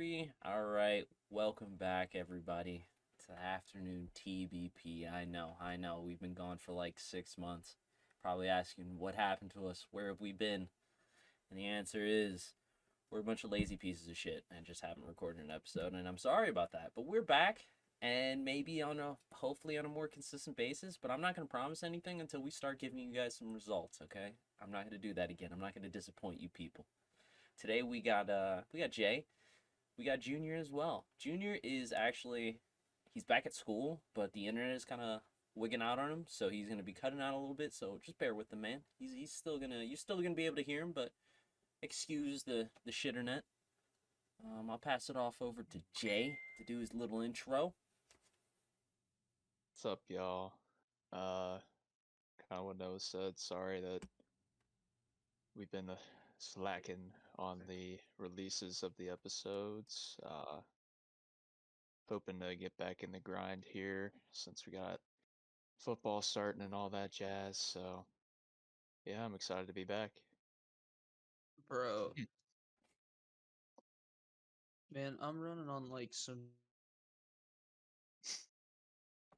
3. All right, welcome back, everybody, to the afternoon TBP. I know, we've been gone for like 6 months. Probably asking what happened to us, where have we been? And the answer is we're a bunch of lazy pieces of shit and just haven't recorded an episode, and I'm sorry about that. But we're back, and maybe hopefully on a more consistent basis, but I'm not going to promise anything until we start giving you guys some results, okay? I'm not going to do that again. I'm not going to disappoint you people. Today we got Jay. We got Junior as well. Junior is actually he's back at school, but the internet is kind of wigging out on him, so he's gonna be cutting out a little bit. So just bear with the man. He's still gonna you're still gonna be able to hear him, but excuse the shitternet. I'll pass it off over to Jay to do his little intro. What's up, y'all? Uh, kind of what Noah said. Sorry that we've been slacking on the releases of the episodes. Hoping to get back in the grind here since we got football starting and all that jazz. So, yeah, I'm excited to be back. Bro, man, I'm running on like some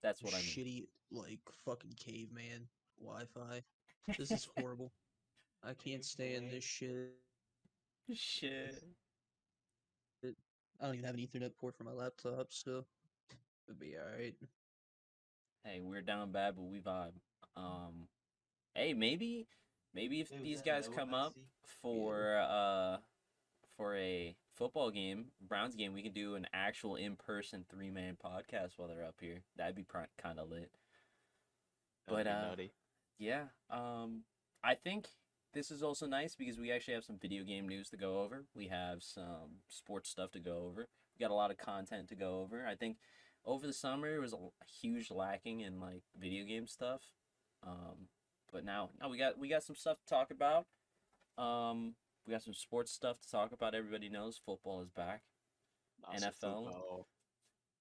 That's what I mean. shitty like fucking caveman Wi-Fi. This is horrible. I can't stand this shit. Shit. I don't even have an Ethernet port for my laptop, so it'll be alright. Hey, we're down bad, but we vibe. Um, hey, maybe if these guys come up for for a football game, Browns game, we can do an actual in-person three-man podcast while they're up here. That'd be kind of lit. That'd But be nutty. yeah, I think this is also nice because we actually have some video game news to go over. We have some sports stuff to go over. We got a lot of content to go over. I think over the summer it was a huge lacking in like video game stuff. Um, but now we got some stuff to talk about. We got some sports stuff to talk about. Everybody knows football is back. Awesome NFL, football.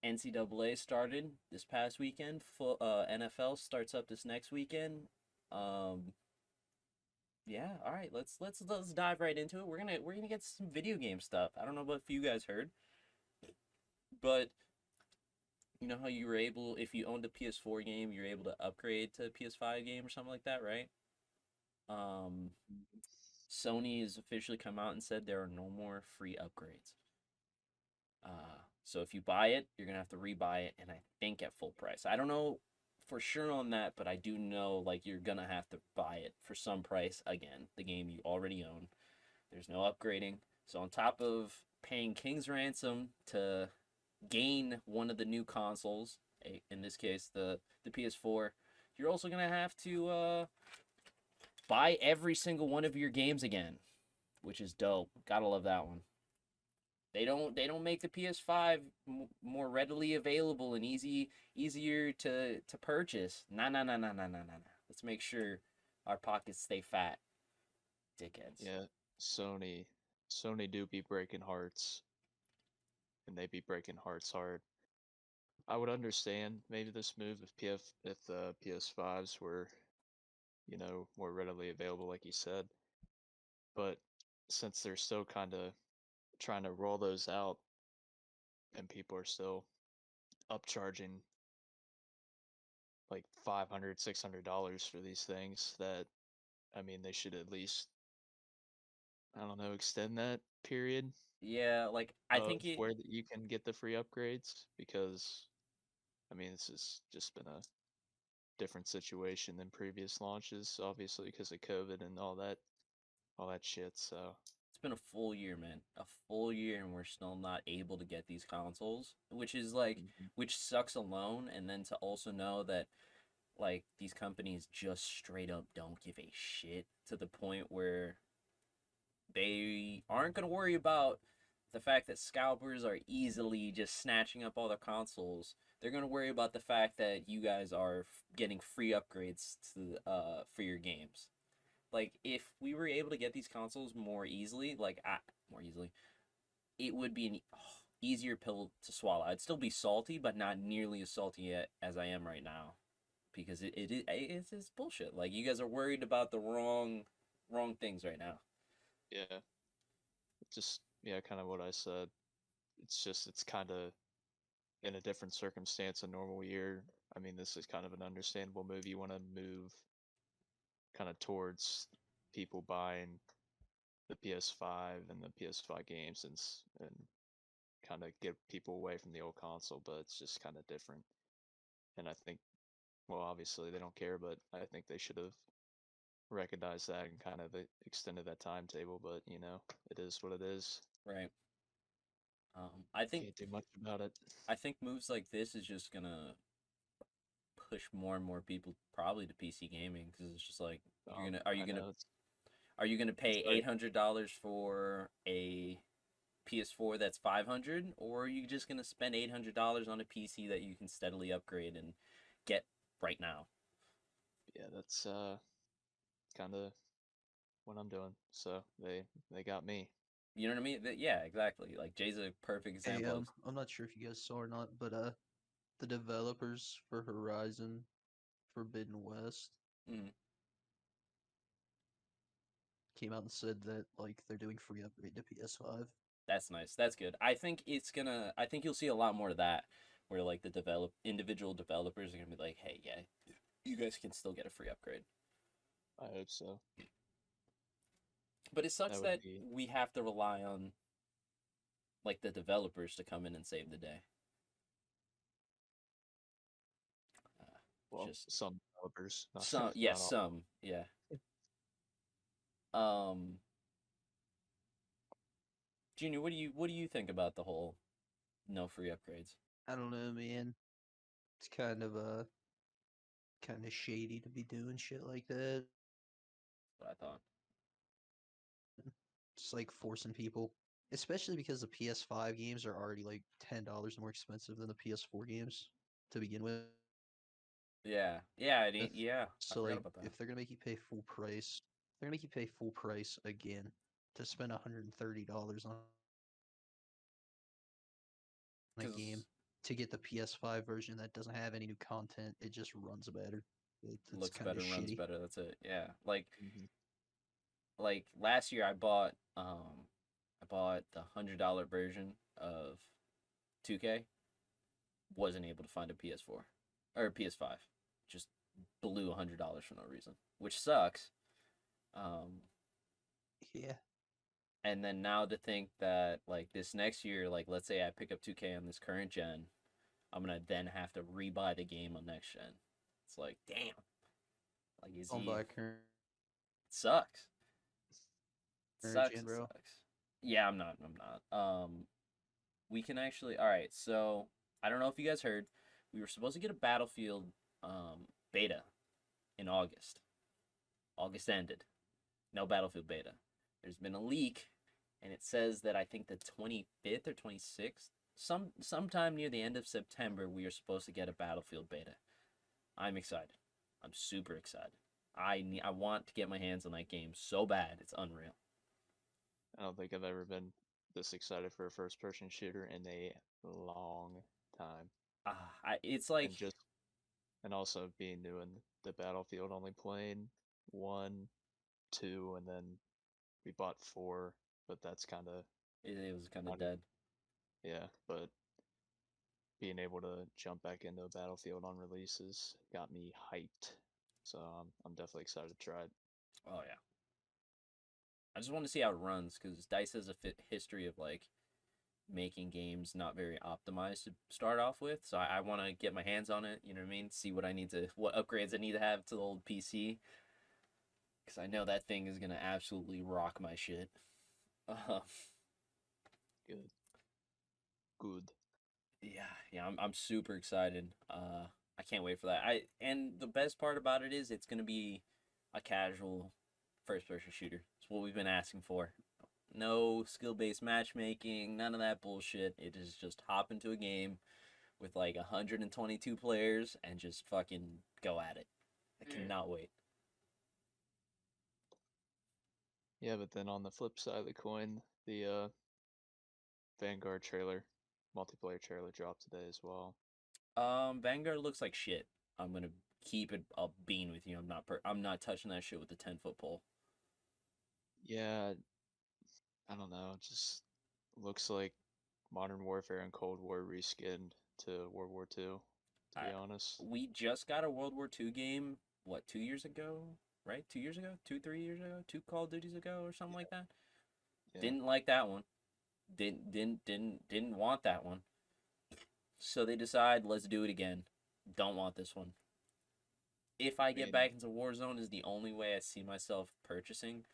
NCAA started this past weekend. NFL starts up this next weekend. Um, yeah, all right. Let's dive right into it. We're gonna get some video game stuff. I don't know if you guys heard, but you know how you were able, if you owned a PS4 game, you're able to upgrade to a PS5 game or something like that, right? Um, Sony has officially come out and said there are no more free upgrades. So if you buy it, you're gonna have to rebuy it, and I think at full price. I don't know for sure on that, but I do know like you're gonna have to buy it for some price again. The game you already own. There's no upgrading. So on top of paying King's ransom to gain one of the new consoles, in this case the PS4, you're also gonna have to buy every single one of your games again, which is dope. Gotta love that one. They don't make the PS5 more readily available and easier to purchase. Nah. Let's make sure our pockets stay fat, dickheads. Yeah, Sony. Sony do be breaking hearts, and they be breaking hearts hard. I would understand maybe this move if the PS5s were, more readily available, like you said. But since they're still kind of trying to roll those out, and people are still upcharging like $500, $600 for these things, that I mean, they should at least, I don't know, extend that period Yeah, like I of think it. where you can get the free upgrades, because I mean, this has just been a different situation than previous launches, obviously because of COVID and all that shit. So It's been a full year, man. A full year, and we're still not able to get these consoles, which is like, Mhm. which sucks alone. And then to also know that, like, these companies just straight up don't give a shit to the point where they aren't going to worry about the fact that scalpers are easily just snatching up all their consoles. They're going to worry about the fact that you guys are getting free upgrades to for your games. Like if we were able to get these consoles more easily, more easily, it would be an easier pill to swallow. I'd still be salty, but not nearly as salty as I am right now, because it's bullshit. Like you guys are worried about the wrong things right now. yeah, just yeah, kind of what I said. it's kind of in a different circumstance, a normal year. I mean, this is kind of an understandable move. You want to move kind of towards people buying the PS5 and the PS5 games and kind of get people away from the old console, but it's just kind of different. And I think, well, obviously they don't care, but I think they should have recognized that and kind of extended that timetable. But it is what it is. Right. I think Can't do much about it. moves like this is just gonna push more and more people probably to PC gaming because it's just like you're gonna I know are you gonna pay like- $800 for a PS4 that's 500, or are you just gonna spend $800 on a PC that you can steadily upgrade and get right now? yeah, that's kind of what I'm doing. So they got me. You know what I mean? Yeah, exactly. Like Jay's a perfect Hey, example of. I'm not sure if you guys saw or not, but the developers for Horizon Forbidden West Mm, came out and said that like they're doing free upgrade to PS5. that's nice. That's good. I think I think you'll see a lot more of that, where like the individual developers are gonna be like, hey, yeah, you guys can still get a free upgrade. I hope so. But it sucks That would that be we have to rely on like the developers to come in and save the day. well, Just some developers, not some, not yes, all. some, yeah. Um, Junior, what do you think about the whole no free upgrades? I don't know, man. It's kind of shady to be doing shit like that. What I thought. Just like forcing people, especially because the PS5 games are already like $10 more expensive than the PS4 games to begin with. Yeah, yeah, yeah. I So forgot like, about that. if they're gonna make you pay full price, they're gonna make you pay full price again to spend $130 on a game Because to get the PS5 version that doesn't have any new content. It just runs better. It's looks kind of better, runs shitty. better. That's it. Yeah, Mhm. like last year I bought the $100 version of 2K. Wasn't able to find a PS4 or a PS5. Just blew $100 for no reason, which sucks. Um, Yeah. and then now to think that like this next year, like let's say I pick up 2K on this current gen, I'm gonna then have to rebuy the game on next gen. It's like damn, like On by current sucks. Sucks. gen, It bro. sucks. Yeah, I'm not. I'm not. We can actually. All right. So I don't know if you guys heard, we were supposed to get a Battlefield beta in August. August ended. No Battlefield beta. There's been a leak, and it says that I think the 25th or 26th, sometime near the end of September, we are supposed to get a Battlefield beta. I'm excited. I'm super excited. I want to get my hands on that game so bad. It's unreal. I don't think I've ever been this excited for a first-person shooter in a long time. It's like And also being new in the Battlefield, only playing 1, 2, and then we bought 4, but that's kind of it was kind of not dead. yeah. But being able to jump back into Battlefield on releases got me hyped. So I'm definitely excited to try it. Oh yeah. I just want to see how it runs because Dice has a history of like making games not very optimized to start off with. So I want to get my hands on it. You know what I mean? See what upgrades I need to have to the old PC. Because I know that thing is gonna absolutely rock my shit. Good. Good. Yeah, I'm super excited. I can't wait for that. And the best part about it is it's gonna be a casual first person shooter. It's what we've been asking for. No skill based matchmaking, none of that bullshit. It is just hop into a game with like 122 players and just fucking go at it. I cannot wait. Yeah, but then on the flip side of the coin, the Vanguard trailer, multiplayer trailer dropped today as well. Vanguard looks like shit. I'm gonna keep it a bean with you. I'm not touching that shit with the 10-foot pole. Yeah, I don't know. It just looks like Modern Warfare and Cold War reskinned to World War II, to be honest. We just got a World War II game, what, 2 years ago? Right? 2 years ago? 3 years ago? 2 Call of Duties ago or something like that? Yeah. Didn't like that one. Didn't want that one. So they decide, let's do it again. Don't want this one. If I get back into Warzone is the only way I see myself purchasing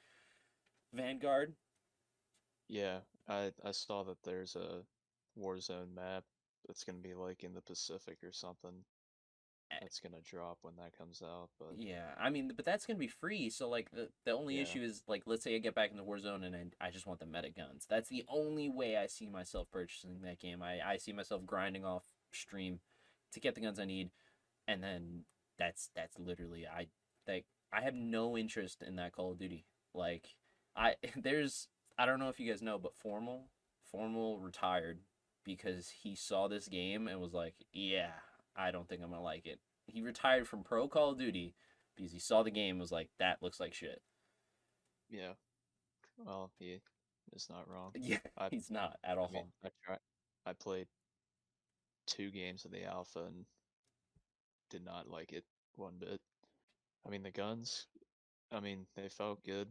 Vanguard. Yeah, I saw that there's a Warzone map that's gonna be like in the Pacific or something. That's gonna drop when that comes out, but Yeah, I mean, but that's gonna be free. So like the only yeah. issue is like, let's say I get back into Warzone and I just want the meta guns. That's the only way I see myself purchasing that game. I see myself grinding off stream to get the guns I need, and then that's literally I have no interest in that Call of Duty. Like I there's I don't know if you guys know, but Formal retired because he saw this game and was like, yeah, I don't think I'm gonna like it. He retired from pro Call of Duty because he saw the game and was like, that looks like shit. Yeah. Well, he is not wrong. Yeah, I he's not at all. I mean, I played 2 games of the alpha and did not like it one bit. I mean, the guns, I mean, they felt good,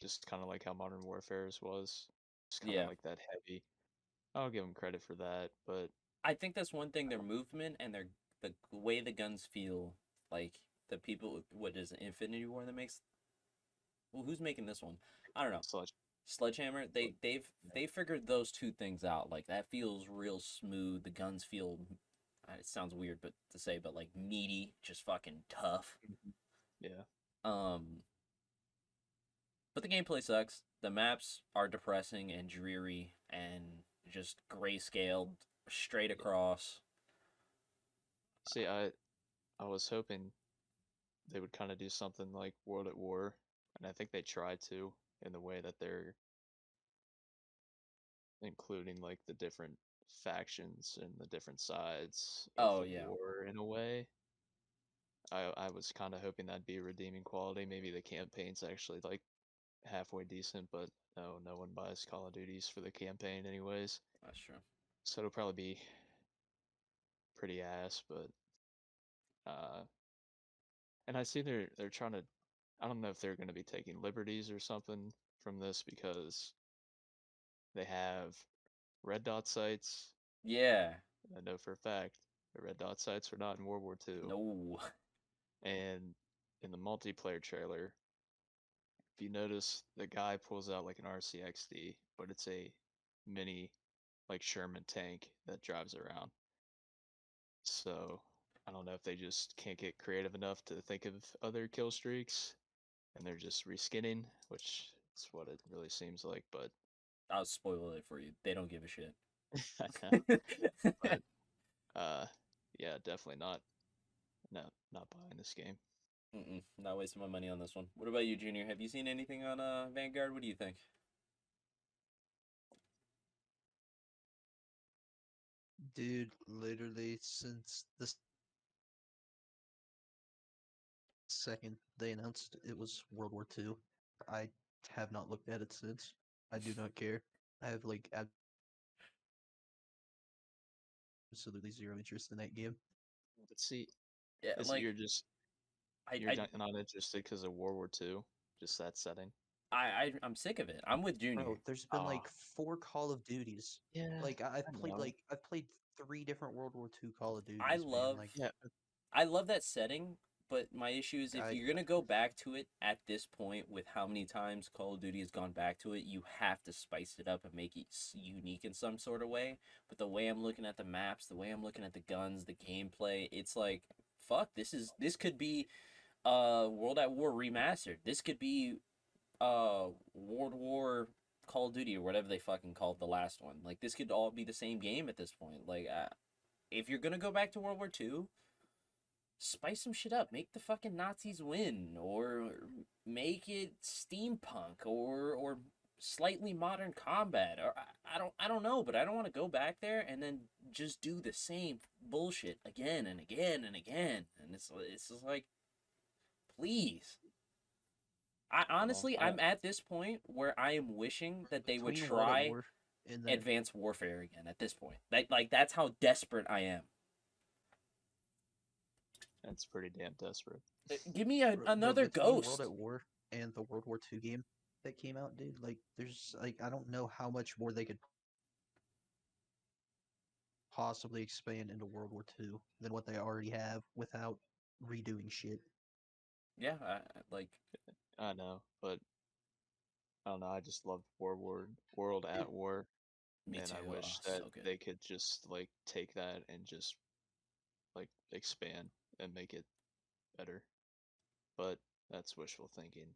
just kind of like how Modern Warfare's was. Just kind of Yeah. like that heavy. I'll give them credit for that, but I think that's one thing, their movement and the way the guns feel. Like the people, what is it, Infinity War that makes? Well, who's making this one? I don't know. Sludge. Sledgehammer. They figured those two things out. Like that feels real smooth. The guns feel. It sounds weird, but to say, but like meaty, just fucking tough. Yeah. But the gameplay sucks. The maps are depressing and dreary and just grayscaled straight across. See, I was hoping they would kind of do something like World at War, and I think they tried to in the way that they're including like the different factions and the different sides of Oh the yeah, war in a way. I was kind of hoping that'd be a redeeming quality. Maybe the campaign's actually like halfway decent, but no one buys Call of Duties for the campaign anyways. that's true. So it'll probably be pretty ass, but uh and I see they're trying to, I don't know if they're going to be taking liberties or something from this because they have red dot sights. Yeah. I know for a fact the red dot sights were not in World War II. No. And in the multiplayer trailer, if you notice, the guy pulls out like an RCXD, but it's a mini, like Sherman tank that drives around. So I don't know if they just can't get creative enough to think of other kill streaks, and they're just reskinning, which is what it really seems like. But I'll spoil it for you. They don't give a shit. I know, but yeah, definitely not. No, not buying this game. Not wasting my money on this one. What about you, Junior? Have you seen anything on Vanguard? What do you think? Dude, literally since the second they announced it was World War II, I have not looked at it since. I do not care. I have like absolutely zero interest in that game. But see, Yeah, is it like you're I not interested because of World War II, just that setting? I'm sick of it. I'm with Junior. Bro, there's been Oh, like 4 Call of Duties. yeah, Like I know. I've played 3 different World War II Call of I Duties, man. love Like Yeah, I love that setting, but my issue is if I you're gonna go back to it at this point with how many times Call of Duty has gone back to it, you have to spice it up and make it unique in some sort of way. But the way I'm looking at the maps, the way I'm looking at the guns, the gameplay, it's like, fuck, this could be World at War remastered. This could be World War Call of Duty or whatever they fucking called the last one. Like this could all be the same game at this point. Like if you're gonna go back to World War II, spice some shit up. Make the fucking Nazis win, or make it steampunk, or slightly modern combat. Or I don't know, but I don't want to go back there and then just do the same bullshit again and again and again. And it's just like, please. I well, honestly, I'm at this point where I am wishing that they would between World at try. War And then Advanced Warfare again at this point. Like that's how desperate I am. That's pretty damn desperate. Give me bro, another between World Ghost. at War and the World War II game that came out, dude, like there's like I don't know how much more they could possibly expand into World War II than what they already have without redoing shit. Yeah, like I know, but I don't know. I just love World at War, me and too. I Oh, wish that so good. they could just like take that and just like expand and make it better. But that's wishful thinking.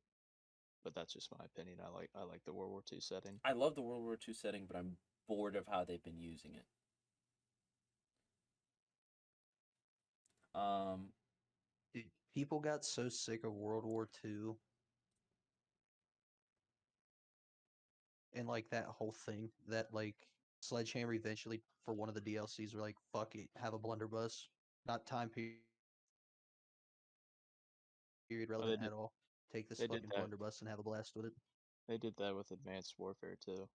But that's just my opinion. I like the World War II setting. I love the World War II setting, but I'm bored of how they've been using it. Um, Dude, people got so sick of World War II and like that whole thing that like Sledgehammer eventually for one of the DLCs were like, fuck it, have a blunderbuss. Not time period Oh, relevant at all. Take this they did fucking that. blunderbuss and have a blast with it. They did that with Advanced Warfare too.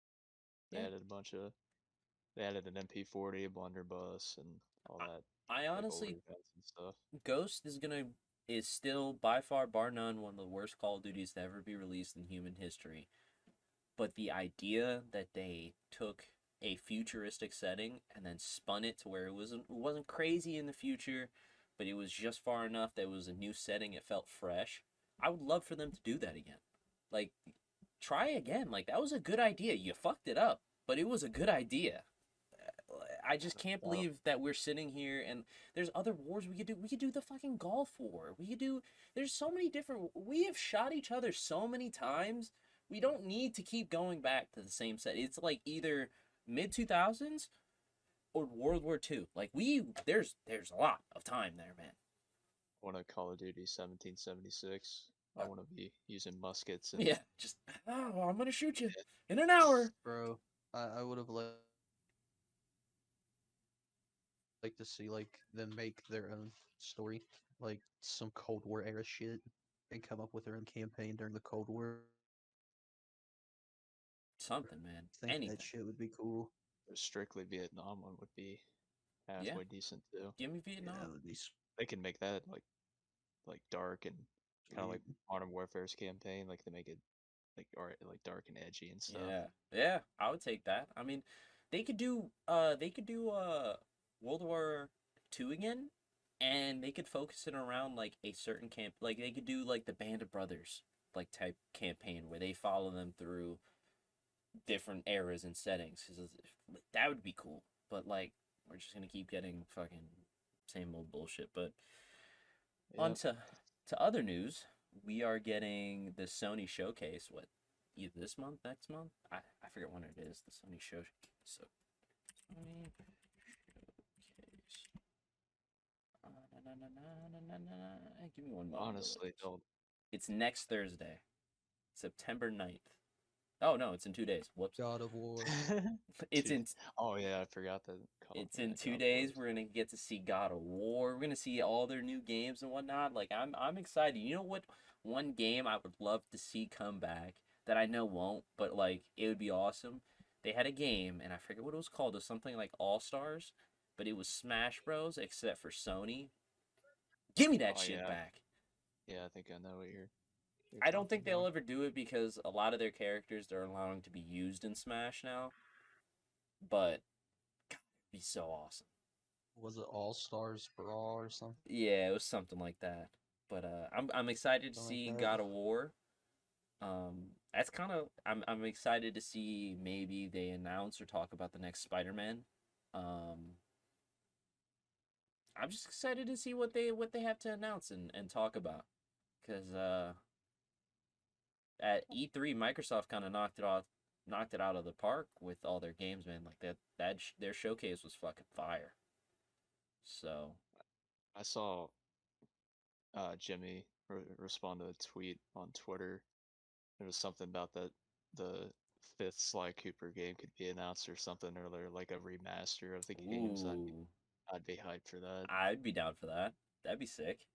They yeah, added a bunch of. They added an MP40, a blunderbuss, and all that I like old honestly events and stuff. Ghost is still by far bar none one of the worst Call of Duties to ever be released in human history. But the idea that they took a futuristic setting and then spun it to where it wasn't crazy in the future, but it was just far enough that it was a new setting, it felt fresh. I would love for them to do that again. Like try again. Like that was a good idea. You fucked it up, but it was a good idea. I just can't Well, believe that we're sitting here and there's other wars we could do. We could do the fucking Gulf War. We could do. There's so many different. We have shot each other so many times. We don't need to keep going back to the same set. It's like either mid 2000s or World War II. Like there's a lot of time there, man. I want to Call of Duty 1776. I want to be using muskets and Yeah, just I'm gonna shoot you in an hour. Bro, I would have liked to see like them make their own story, like some Cold War era shit, and come up with their own campaign during the Cold War. Something, man. I think that Anything. shit would be cool. a strictly Vietnam one would be Yeah, halfway decent too. give me Yeah, that Vietnam. would be They can make that like dark and kind of sweet. like Modern Warfare's campaign. Like they make it like dark and edgy and stuff. Yeah, yeah, I would take that. I mean, they could do World War II again, and they could focus it around like a certain camp. Like they could do like the Band of Brothers like type campaign where they follow them through different eras and settings. 'Cause that would be cool. But like, we're just gonna keep getting fucking same old bullshit. But on Yep. to other news, we are getting the Sony Showcase. What, either this month, next month? I forget when it is. The Sony Showcase. So Sony Showcase. Give me one moment. Honestly, they'll It's next Thursday, September 9th. Oh no, it's in 2 days. Whoops. God of War. It's in Oh yeah, I forgot that. It's in 2 days. We're gonna get to see God of War. We're gonna see all their new games and whatnot. Like I'm excited. You know what? One game I would love to see come back that I know won't, but like it would be awesome. They had a game and I forget what it was called. It was something like All Stars, but it was Smash Bros. Except for Sony. Give me that Oh shit yeah, back. yeah. I think I know what you're I don't talking think they'll about. ever do it because a lot of their characters they're allowing to be used in Smash now. But God, it'd be so awesome. Was it All Stars Brawl or something? Yeah, it was something like that. But I'm excited to Something see like that. God of War. That's kind of I'm excited to see maybe they announce or talk about the next Spider-Man. Um, I'm just excited to see what they have to announce and talk about, because at E3 Microsoft kind of knocked it out of the park with all their games, man. Like their showcase was fucking fire. So I saw Jimmy respond to a tweet on Twitter. There was something about that the fifth Sly Cooper game could be announced or something earlier, like a remaster of the games. ooh, I'd be hyped for that. I'd be down for that. That'd be sick.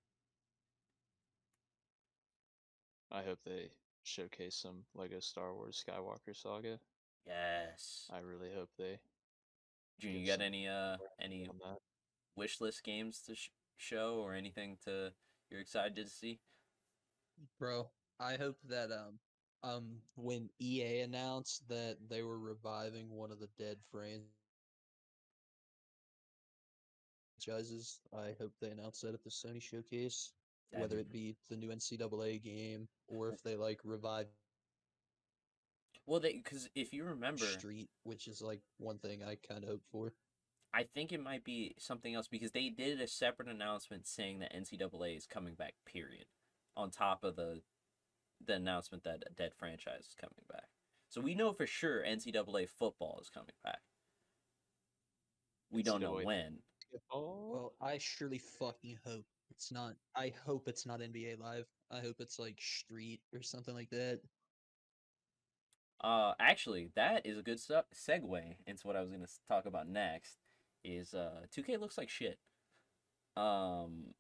I hope they showcase some Lego Star Wars Skywalker Saga. Yes. I really hope they Junior, give you got some any on that. wish list games to show or anything to you're excited to see? Bro, I hope that when EA announced that they were reviving one of the dead franchises, I hope they announce that at the Sony Showcase, That'd whether be it be the new NCAA game or if they like revive well. They because if you remember, Street, which is like one thing I kind of hope for. I think it might be something else because they did a separate announcement saying that NCAA is coming back. Period. On top of the announcement that a dead franchise is coming back, so we know for sure NCAA football is coming back. We don't know NCAA when. basketball. Well, I surely fucking hope it's not. I hope it's not NBA Live. I hope it's like Street or something like that. Actually, that is a good segue into what I was gonna talk about next. Is 2K looks like shit. Um,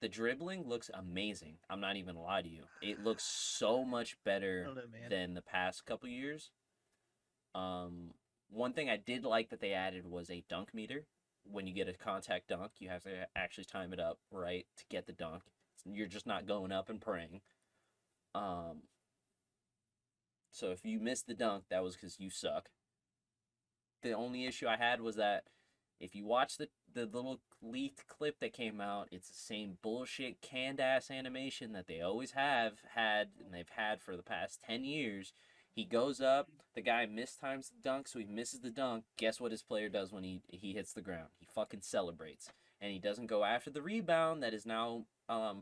the dribbling looks amazing. I'm not even gonna lie to you. It looks so much I better don't know, man. than the past couple years. Um, one thing I did like that they added was a dunk meter. When you get a contact dunk, you have to actually time it up right to get the dunk. You're just not going up and praying. Um, so if you missed the dunk, that was because you suck. The only issue I had was that if you watch the little leaked clip that came out, it's the same bullshit canned ass animation that they always have had and they've had for the past 10 years. He goes up, the guy mistimes the dunk, so he misses the dunk. Guess what his player does when he hits the ground? He fucking celebrates. And he doesn't go after the rebound that is now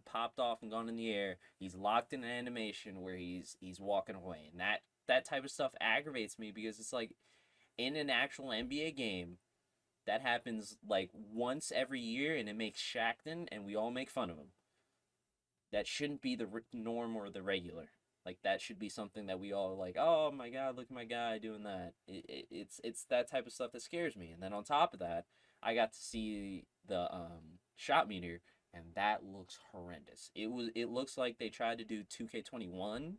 popped off and gone in the air. He's locked in an animation where he's walking away. And that type of stuff aggravates me because it's like in an actual NBA game, that happens like once every year, and it makes Shackton, and we all make fun of him. That shouldn't be the norm or the regular. Like that should be something that we all like. Oh my god, look at my guy doing that. It's that type of stuff that scares me. And then on top of that, I got to see the shot meter, and that looks horrendous. It looks like they tried to do 2K21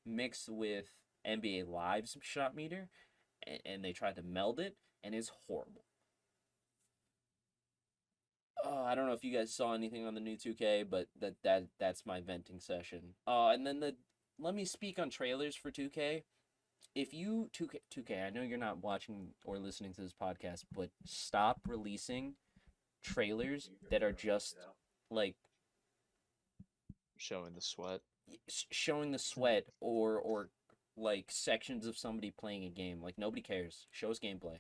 mixed with NBA Live's shot meter, and they tried to meld it, and it's horrible. I don't know if you guys saw anything on the new 2K, but that's my venting session. And then the let me speak on trailers for 2K. If you 2K, I know you're not watching or listening to this podcast, but stop releasing trailers that are just like Showing the sweat. showing the sweat or like sections of somebody playing a game. Like nobody cares. Show us gameplay.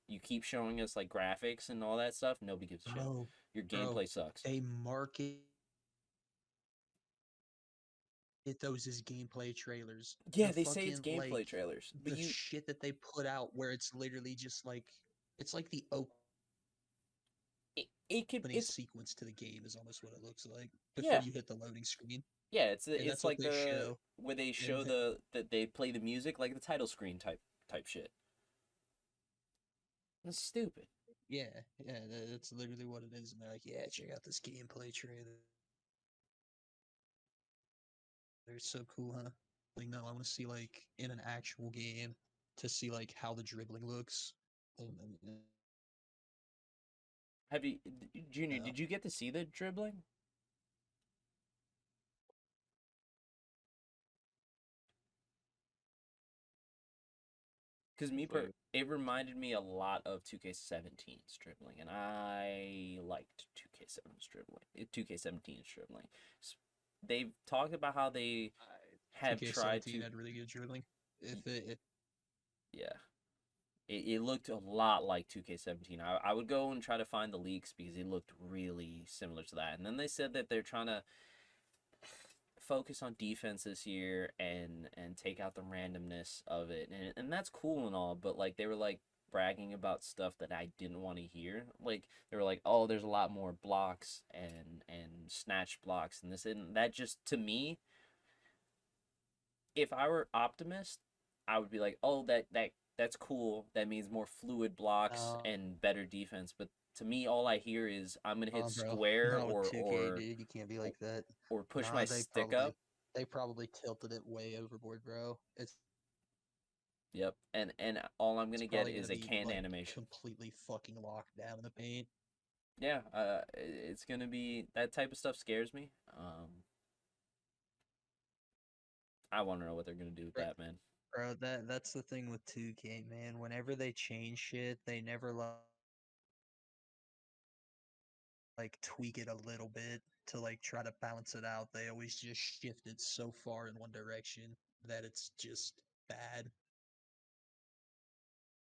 You keep showing us like graphics and all that stuff. Nobody gives a shit. Bro, Your bro, gameplay sucks. they market those as gameplay trailers. Yeah, The they say it's fucking gameplay trailers, but the you shit that they put out where it's literally just like it's like the it could opening it's sequence to the game is almost what it looks like before yeah you hit the loading screen, yeah and it's that's what like they the show. where they And show then, that they play the music like the title screen type shit. That's stupid. yeah, yeah, that's literally what it is. And they're like, yeah, check out this gameplay trailer. They're so cool, huh? Like, no, I want to see like in an actual game to see like how the dribbling looks. And, Have you Junior? uh, Did you get to see the dribbling? Because Hopefully, it reminded me a lot of 2K17's dribbling, and I liked 2K7's dribbling. 2K17's dribbling. They've talked about how they have tried 2K17 to. had really good dribbling. If it Yeah, it looked a lot like 2K17. I would go and try to find the leaks because it looked really similar to that. And then they said that they're trying to focus on defense this year and take out the randomness of it. And that's cool and all, but like they were like bragging about stuff that I didn't want to hear. Like they were like, "Oh, there's a lot more blocks and snatch blocks and this and that." Just to me, if I were optimist, I would be like, "Oh, that's cool. That means more fluid blocks uh, and better defense." But to me, all I hear is I'm gonna hit bro, square not with 2K, dude. You can't be like that. or push my Nah, stick up. they probably tilted it way overboard, bro. It's Yep. And all I'm It's gonna get probably is gonna a be canned like animation. completely fucking locked down in the paint. Yeah. It's gonna be that type of stuff scares me. I want to know what they're gonna do with that, man. Bro, that's the thing with 2K, man. Whenever they change shit, they never like tweak it a little bit to like try to balance it out. They always just shift it so far in one direction that it's just bad.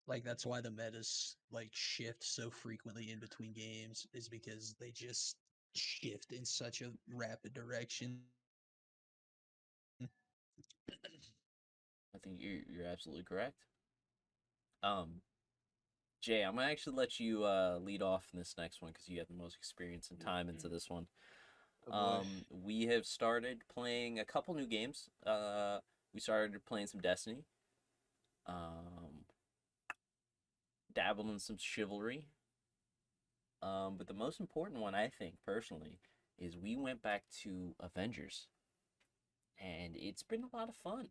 Like that's why the metas like shift so frequently in between games is because they just shift in such a rapid direction. I think you're absolutely correct. Um, Jay, I'm gonna actually let you lead off in this next one because you have the most experience and time into this one. Oh boy. We have started playing a couple new games. We started playing some Destiny. Um, dabbled in some Chivalry. But the most important one, I think, personally, is we went back to Avengers, and it's been a lot of fun.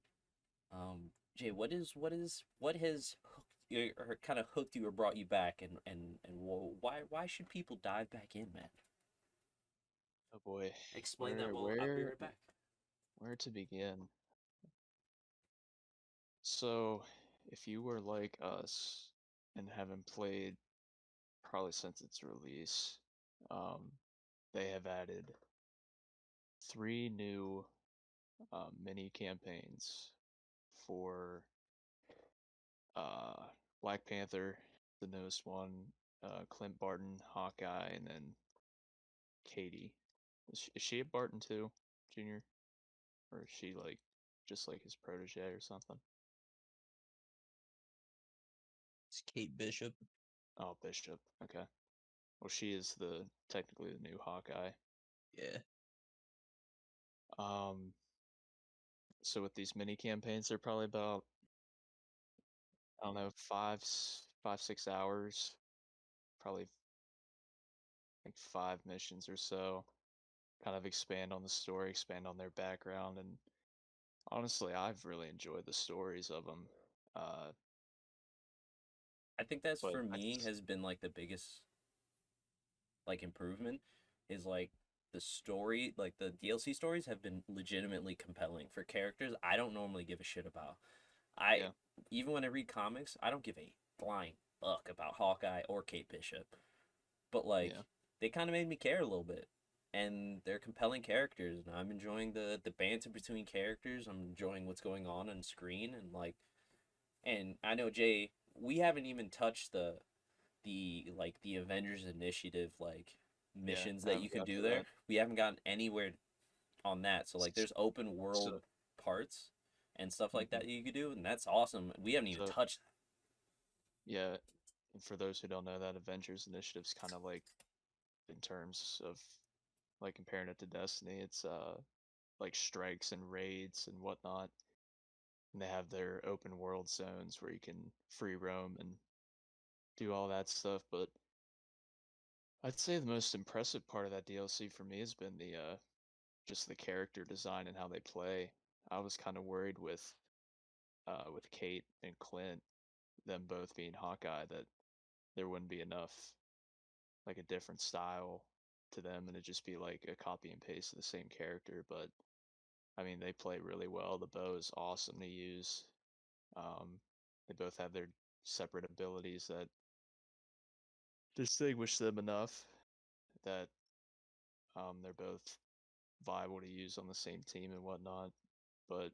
Jay, what has hooked you or kind of hooked you or brought you back, and why should people dive back in, man? Oh boy. Explain that. Well, I'll be right back. Where to begin? So, if you were like us and haven't played probably since its release, um, they have added 3 new mini campaigns for uh, Black Panther, the newest one, Clint Barton, Hawkeye, and then Katie. Is she a Barton too, Junior? Or is she like just like his protege or something? It's Kate Bishop. Oh, Bishop. Okay. Well, she is technically the new Hawkeye. Yeah. Um, so with these mini campaigns, they're probably about, I don't know, 6 hours. Probably like 5 missions or so. Kind of expand on the story, expand on their background, and honestly, I've really enjoyed the stories of them. Uh, I think that's but for I, me has been like the biggest like improvement is like the story, like the DLC stories have been legitimately compelling for characters I don't normally give a shit about. I yeah, even when I read comics, I don't give a flying fuck about Hawkeye or Kate Bishop. But like yeah, they kind of made me care a little bit. And they're compelling characters, and I'm enjoying the banter between characters. I'm enjoying what's going on screen, and like, and I know Jay, we haven't even touched the Avengers Initiative like yeah. missions I that you haven't can got do to there. that. We haven't gotten anywhere on that. So like S- there's open world So, parts and stuff like mhm. that you could do, and that's awesome. We haven't even So touched yeah. And for those who don't know, that Avengers Initiative's kind of like in terms of like comparing it to Destiny, it's like strikes and raids and whatnot. And they have their open world zones where you can free roam and do all that stuff. But I'd say the most impressive part of that DLC for me has been the just the character design and how they play. I was kind of worried with Kate and Clint, them both being Hawkeye, that there wouldn't be enough like a different style to them and it'd just be like a copy and paste of the same character. But I mean, they play really well. The bow is awesome to use. Um, they both have their separate abilities that distinguish them enough that they're both viable to use on the same team and whatnot. But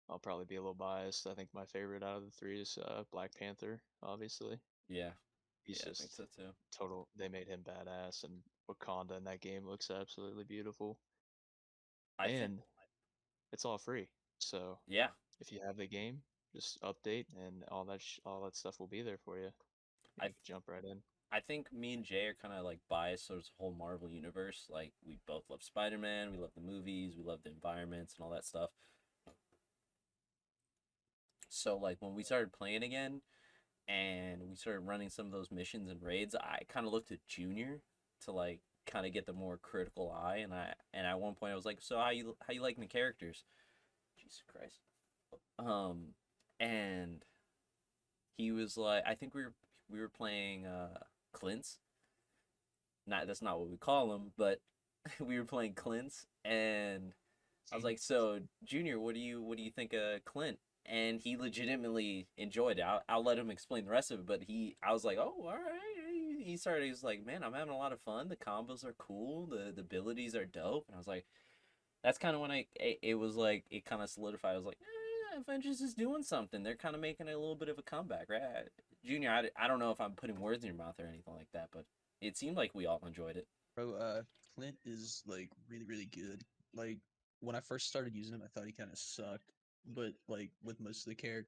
I'll probably be a little biased. I think my favorite out of the three is Black Panther, obviously. yeah. He's Yeah, I think just so too. total. They made him badass, and Wakanda in that game looks absolutely beautiful. I think And it's all free. So yeah. if you have the game, just update, and all that stuff will be there for you. I You can jump right in. I think me and Jay are kind of like biased towards the whole Marvel universe. Like we both love Spider-Man, we love the movies, we love the environments and all that stuff. So like when we started playing again and we started running some of those missions and raids, I kind of looked at Junior to like kind of get the more critical eye, and at one point I was like, "So how you like my characters?" Jesus Christ. Um and he was like, I think we were playing Clint's. Not that's not what we call him, but we were playing Clint's, and I was like, "So, Junior, what do you think of Clint?" And he legitimately enjoyed it. I'll let him explain the rest of it, but I was like, "Oh, all right." He was like, "Man, I'm having a lot of fun. The combos are cool. The abilities are dope." And I was like, that's kind of when it was like it kind of solidified. I was like, Avengers is doing something. They're kind of making a little bit of a comeback, right? Junior, I don't know if I'm putting words in your mouth or anything like that, but it seemed like we all enjoyed it. Bro, Clint is like really, really good. Like when I first started using him, I thought he kind of sucked, but like with most of the characters,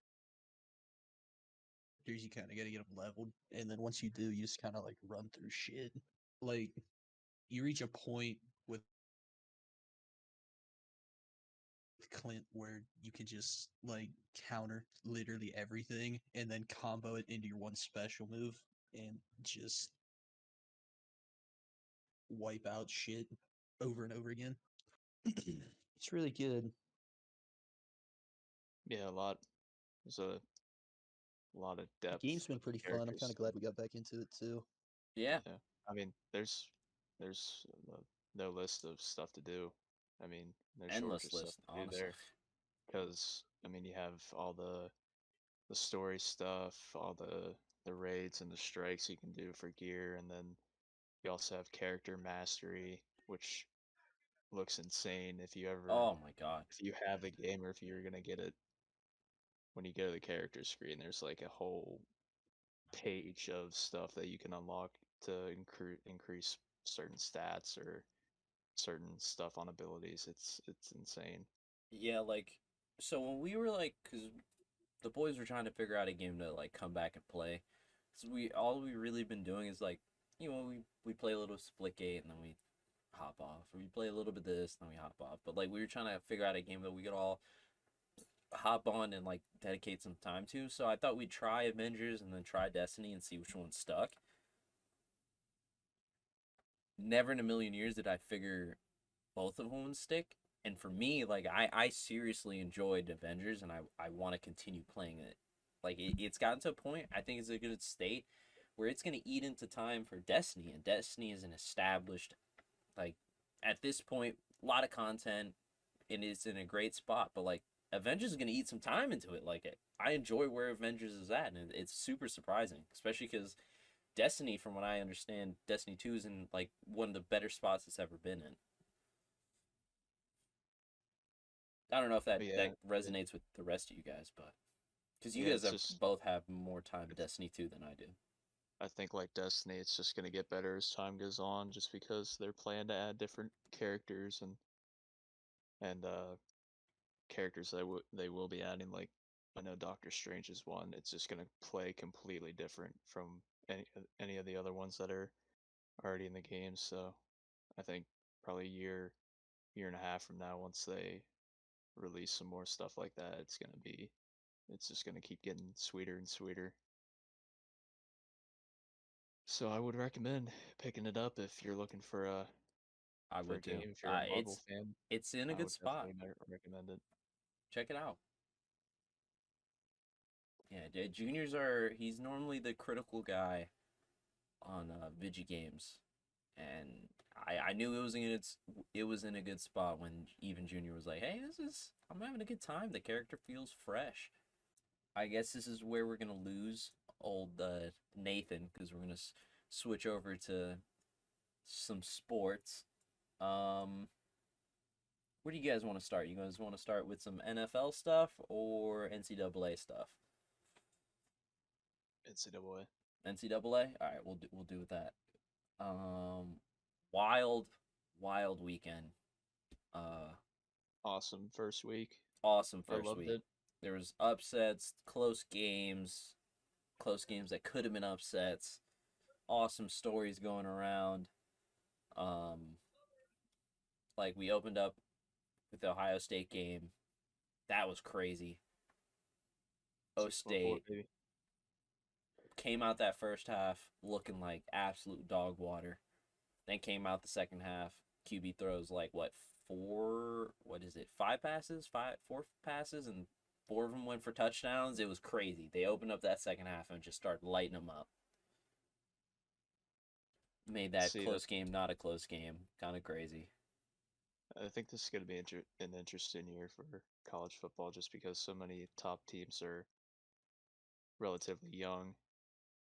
you kind of got to get them leveled, and then once you do, you just kind of like run through shit. Like you reach a point with Clint where you can just like counter literally everything, and then combo it into your one special move, and just wipe out shit over and over again. It's really good. Yeah, a lot. There's a lot of The game's depth been with the pretty fun. I'm characters. kind of glad we got back into it too. Yeah, Yeah, I mean, there's no list of stuff to do. I mean, no shortage endless of stuff list, to do honestly. there because I mean, you have all the story stuff, all the raids and the strikes you can do for gear, and then you also have character mastery, which looks insane Oh my god. if you have the game or if you're gonna get it when you go to the character screen. There's like a whole page of stuff that you can unlock to increase certain stats or certain stuff on abilities. It's insane. Yeah, like so when we were like, cause the boys were trying to figure out a game to like come back and play. So we really been doing is like, we play a little Splitgate and then we hop off. Or we play a little bit of this and then we hop off. But like we were trying to figure out a game that we could all hop on and like dedicate some time to. So I thought we'd try Avengers and then try Destiny and see which one stuck. Never in a million years did I figure both of them would stick. And for me, like I seriously enjoyed Avengers and I want to continue playing it. Like it's gotten to a point, I think it's a good state where it's gonna eat into time for Destiny, and Destiny is an established, like, at this point, a lot of content and it's in a great spot. But like Avengers is gonna eat some time into it. Like I enjoy where Avengers is at, and it's super surprising, especially because Destiny, from what I understand, Destiny 2 is in like one of the better spots it's ever been in. I don't know if that But yeah, that resonates with the rest of you guys, but because you yeah, guys it's have just both have more time in Destiny 2 than I do. I think like Destiny, it's just gonna get better as time goes on, just because they're planning to add different characters and characters they will be adding. Like I know Doctor Strange is one. It's just gonna play completely different from any of the other ones that are already in the game. So I think probably a year and a half from now, once they release some more stuff like that, it's just gonna keep getting sweeter and sweeter. So I would recommend picking it up if you're looking I for a would too. game. If you're a Marvel It's fan, it's in a I good would spot. definitely recommend it. Check it out. Yeah, Juniors are he's normally the critical guy on Vigi games, and I knew it was in a good spot when even Junior was like, "Hey, I'm having a good time. The character feels fresh." I guess this is where we're gonna lose old Nathan because we're gonna switch over to some sports. Um, where do you guys want to start? You guys want to start with some NFL stuff or NCAA stuff? NCAA. NCAA. All right, we'll do with that. Um, wild, wild weekend. Uh, Awesome first week. awesome I first loved week. it. There was upsets, close games that could have been upsets. Awesome stories going around. Um, like we opened up with the Ohio State game. That was crazy. O 6-4 State baby. came out that first half looking like absolute dog water. Then came out the second half. QB throws like what, four? What is it? Five passes? Four passes, and 4 of them went for touchdowns. It was crazy. They opened up that second half and just started lighting them up. Made that See, close game not a close game. Kind of crazy. I think this is going to be an interesting year for college football just because so many top teams are relatively young.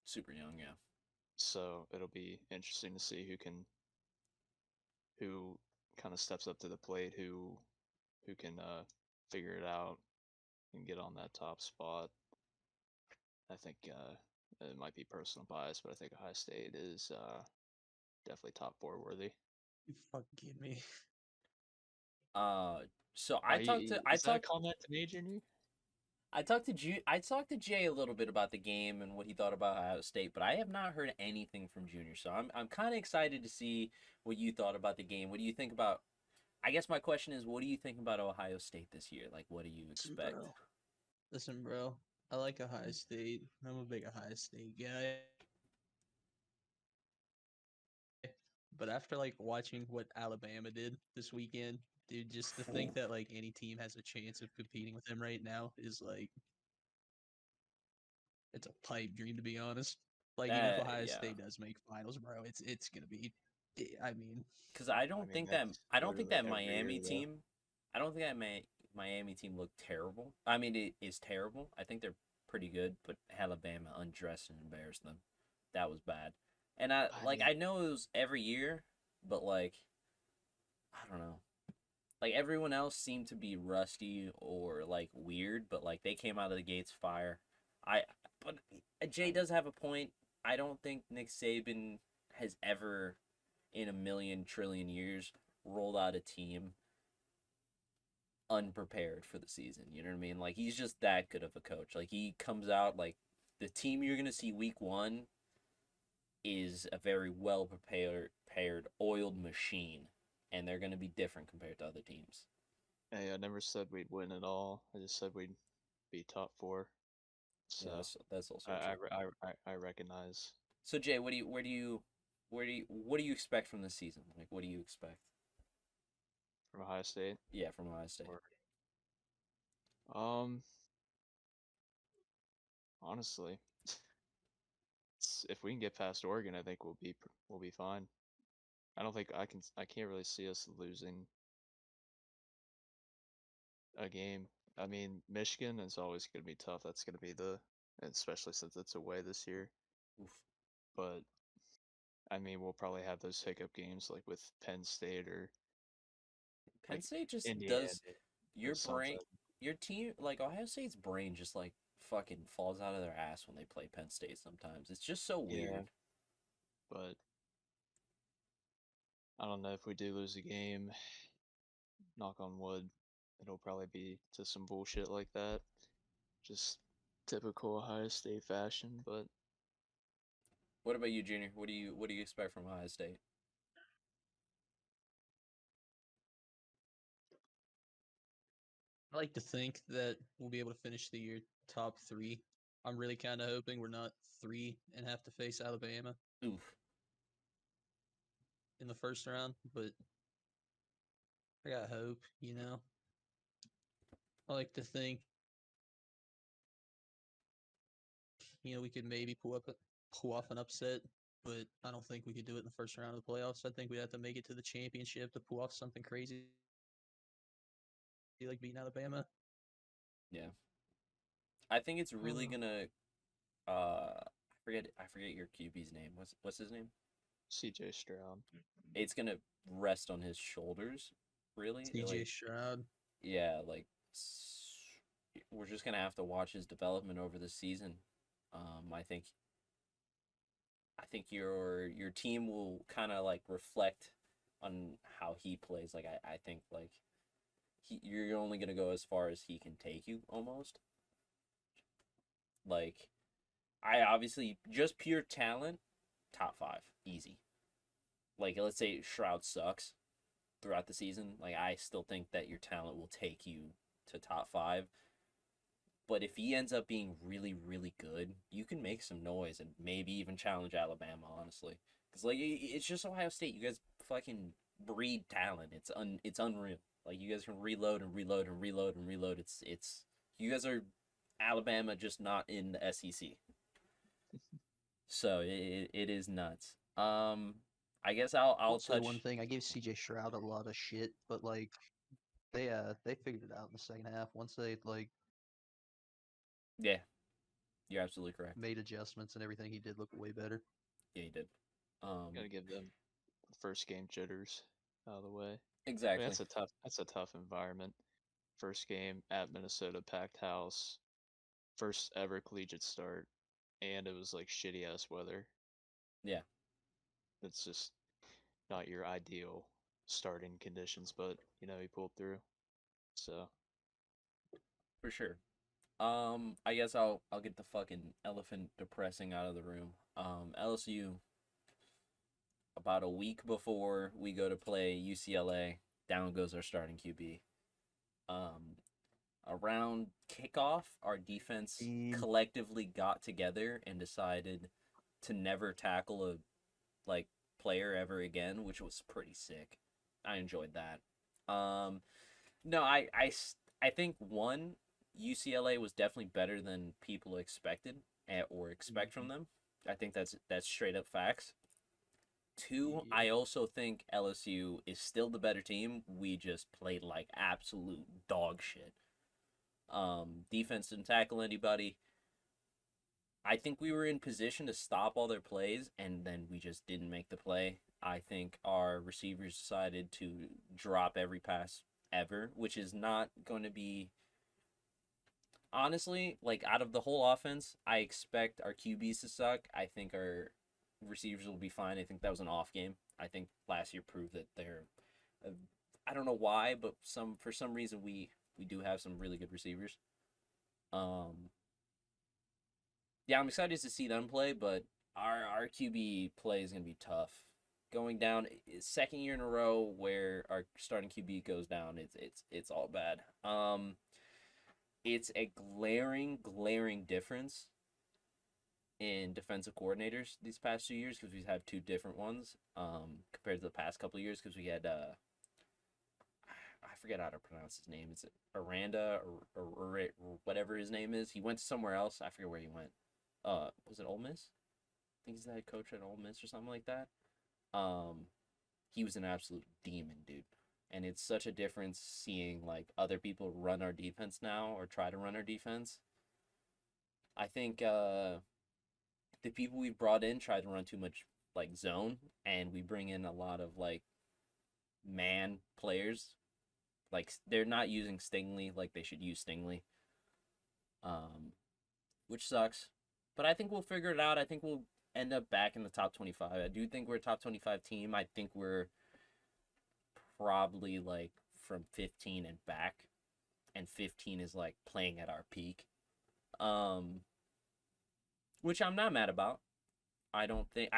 Super young, yeah. So it'll be interesting to see who kind of steps up to the plate, who can figure it out and get on that top spot. I think it might be personal bias, but I think Ohio State is definitely top 4 worthy. You fucking kidding me? So Is that a comment to me, Junior? I talked to Jay a little bit about the game and what he thought about Ohio State, but I have not heard anything from Junior. So I'm kind of excited to see what you thought about the game. What do you think about? I guess my question is, what do you think about Ohio State this year? Like, what do you expect? Listen, bro. I like Ohio State. I'm a big Ohio State guy. But after like watching what Alabama did this weekend, dude, just to think that like any team has a chance of competing with them right now is like it's a pipe dream to be honest. Like even if Ohio Yeah, State does make finals, bro, it's gonna be. I mean, because I I don't mean, think that that's I don't think literally that every year, Miami though. team, I don't think that Miami team looked terrible. I mean, it is terrible. I think they're pretty good, but Alabama undressed and embarrassed them. That was bad. And I mean, I know it was every year, but like I don't know. Like everyone else seemed to be rusty or like weird, but like they came out of the gates fire. I but Jay does have a point. I don't think Nick Saban has ever in a million trillion years rolled out a team unprepared for the season. You know what I mean? Like he's just that good of a coach. Like he comes out like the team you're gonna see week 1 is a very well prepared oiled machine, and they're gonna be different compared to other teams. hey, I never said we'd win at all. I just said we'd be top 4. Yeah, So that's also I true. I recognize. So Jay, what do you expect from this season? Like, what do you expect? From Ohio State. Yeah, from Ohio State. Or, um, honestly, if we can get past Oregon, I think we'll be fine. I don't think I can't really see us losing a game. I mean, Michigan is always going to be tough. That's going to be especially since it's away this year. Oof. But I mean, we'll probably have those hiccup games like with Penn State or Penn like State just Indiana does or your brain, something. your team, like Ohio State's brain just like fucking falls out of their ass when they play Penn State sometimes. It's just so Yeah, weird. but I don't know if we do lose a game. Knock on wood, it'll probably be to some bullshit like that. Just typical Ohio State fashion, but What about you, Junior? What do you expect from Ohio State? I like to think that we'll be able to finish the year top 3. I'm really kind of hoping we're not 3 and have to face Alabama Oof. in the first round, but I got hope, you know. I like to think, you know, we could maybe pull off an upset, but I don't think we could do it in the first round of the playoffs. I think we'd have to make it to the championship to pull off something crazy like beating Alabama. Yeah. I think it's really Oh. gonna I forget your QB's name. What's his name? CJ Stroud. It's gonna rest on his shoulders, really. CJ Like, Stroud. yeah, like we're just gonna have to watch his development over the season. I think your team will kind of like reflect on how he plays. Like I think like you're only gonna go as far as he can take you almost. Like I obviously just pure talent, top 5, easy. Like let's say Shroud sucks throughout the season. Like I still think that your talent will take you to top 5. But if he ends up being really, really good, you can make some noise and maybe even challenge Alabama, honestly. Because like it's just Ohio State. You guys fucking breed talent. It's unreal. Like you guys can reload and reload and reload and reload. It's You guys are Alabama, just not in the SEC. So it is nuts. I guess I'll say touch. one thing. I gave CJ Stroud a lot of shit, but like they figured it out in the second half once they like Yeah, you're absolutely correct. made adjustments and everything. He did look way better. Yeah, you did. Gotta give them the first game jitters out of the way. I mean, Exactly. that's a tough environment. First game at Minnesota, packed house, first ever collegiate start, and it was like shitty ass weather. Yeah, It's just not your ideal starting conditions, but he pulled through. So for sure. I guess I'll get the fucking elephant depressing out of the room. LSU, about a week before we go to play UCLA, down goes our starting QB. Um, Around kickoff, our defense collectively got together and decided to never tackle a like player ever again, which was pretty sick. I enjoyed that. No, I think one, UCLA was definitely better than people expected or expect from them. I think that's straight up facts. Two, I also think LSU is still the better team. We just played like absolute dog shit. Defense didn't tackle anybody. I think we were in position to stop all their plays, and then we just didn't make the play. I think our receivers decided to drop every pass ever, which is not going to be. Honestly, like out of the whole offense, I expect our QBs to suck. I think our receivers will be fine. I think that was an off game. I think last year proved that they're. I don't know why, but for some reason we do have some really good receivers. Yeah, I'm excited to see them play, but our QB play is gonna be tough. Going down second year in a row where our starting QB goes down, it's all bad. It's a glaring difference in defensive coordinators these past 2 years because we've had two different ones compared to the past couple of years because we had I forget how to pronounce his name. Is it Aranda or whatever his name is? He went to somewhere else. I forget where he went. Was it Ole Miss? I think he's the head coach at Ole Miss or something like that. He was an absolute demon, dude. And it's such a difference seeing like other people run our defense now or try to run our defense. I think the people we've brought in try to run too much like zone, and we bring in a lot of like man players. Like they're not using Stingley like they should use Stingley, which sucks. But I think we'll figure it out. I think we'll end up back in the top 25. I do think we're a top 25 team. I think we're probably like from 15 and back, and 15 is like playing at our peak, which I'm not mad about. I don't think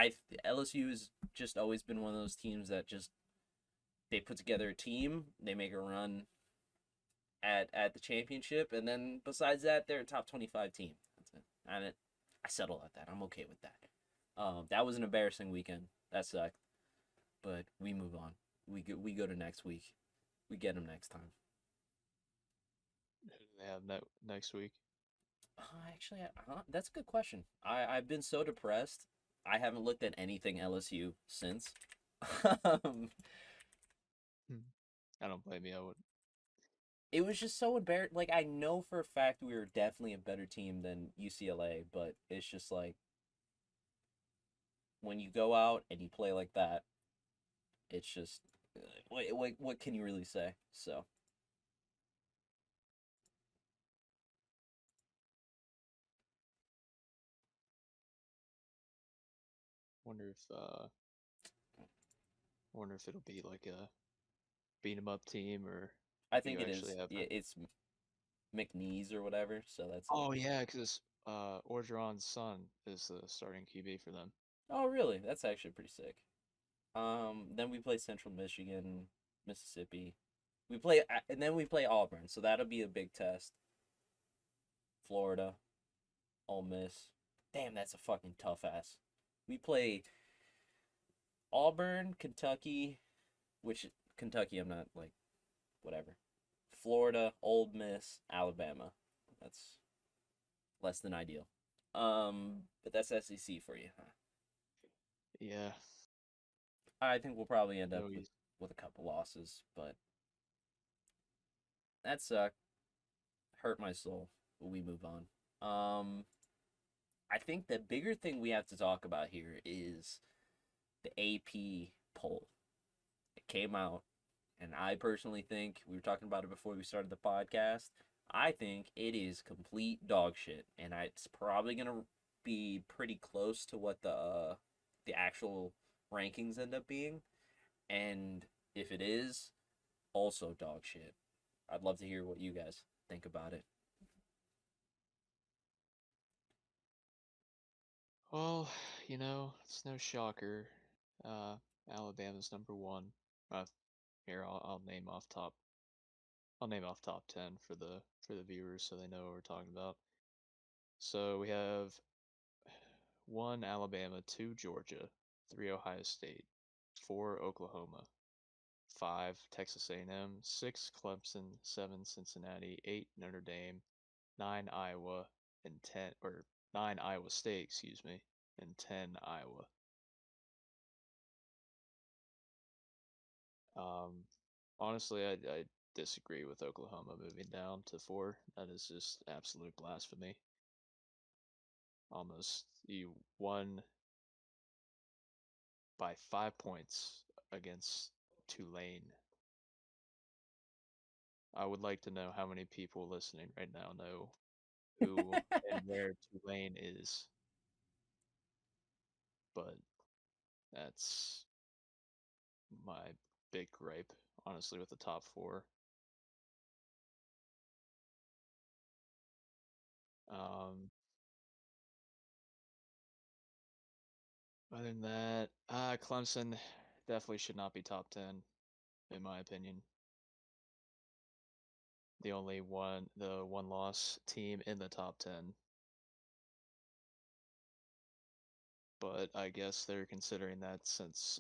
LSU has just always been one of those teams that just they put together a team, they make a run at the championship, and then besides that, they're a top 25 team. That's it. And I settle at that. I'm okay with that. That was an embarrassing weekend. That sucked, but we move on. We go to next week. We get them next time. who do they have next week? Actually, that's a good question. I've been so depressed. I haven't looked at anything LSU since. I don't blame you. I would. It was just so embarrassing. Like I know for a fact we were definitely a better team than UCLA, but it's just like when you go out and you play like that, it's just what can you really say? So Wonder if it'll be like a beat 'em up team or I do think you it actually is. have. It's McNeese or whatever. So that's. Oh yeah, because Orgeron's son is the starting QB for them. Oh really? That's actually pretty sick. Then we play Central Michigan, Mississippi. We play and then we play Auburn, so that'll be a big test. Florida, Ole Miss. Damn, that's a fucking tough ass. We play Auburn, Kentucky, which Kentucky I'm not like whatever. Florida, Ole Miss, Alabama. That's less than ideal. But that's SEC for you, huh? Yeah. I think we'll probably end up No easy. with a couple losses, but that sucked. Hurt my soul. But we move on. I think the bigger thing we have to talk about here is the AP poll. It came out, and I personally think we were talking about it before we started the podcast. I think it is complete dog shit, and it's probably gonna be pretty close to what the actual rankings end up being. And if it is, also dog shit. I'd love to hear what you guys think about it. Well, it's no shocker. Uh, Alabama's number one. Uh, here I'll name off top. I'll name off top 10 for the viewers so they know what we're talking about. So we have 1 Alabama, 2 Georgia, 3 Ohio State, 4 Oklahoma, 5 Texas A&M, 6 Clemson, 7 Cincinnati, 8 Notre Dame, 9 Iowa, and 9 Iowa State, excuse me, and 10 Iowa. Honestly, I disagree with Oklahoma moving down to 4. That is just absolute blasphemy. Almost you won by 5 points against Tulane. I would like to know how many people listening right now know who and where Tulane is. But that's my big gripe, honestly, with the top 4. Other than that, Clemson definitely should not be top 10, in my opinion. The one loss team in the top 10. But I guess they're considering that since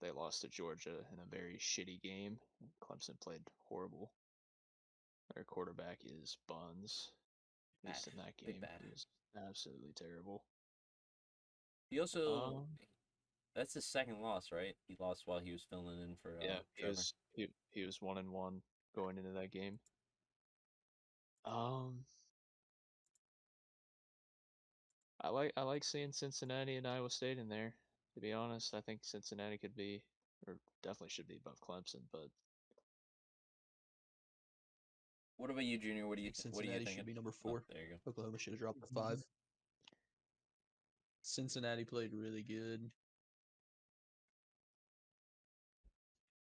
they lost to Georgia in a very shitty game. Clemson played horrible. Their quarterback is Buns. At least in that Big game, bad. he was absolutely terrible. He also that's his second loss, right? He lost while he was filling in for yeah, Trevor. he was 1-1 going into that game. I like seeing Cincinnati and Iowa State in there. To be honest, I think Cincinnati could be, or definitely should be above Clemson. But What about you, Junior? What are you Cincinnati thinking? should be number Oh, 4. there you go. Oklahoma should have dropped to 5. Cincinnati played really good.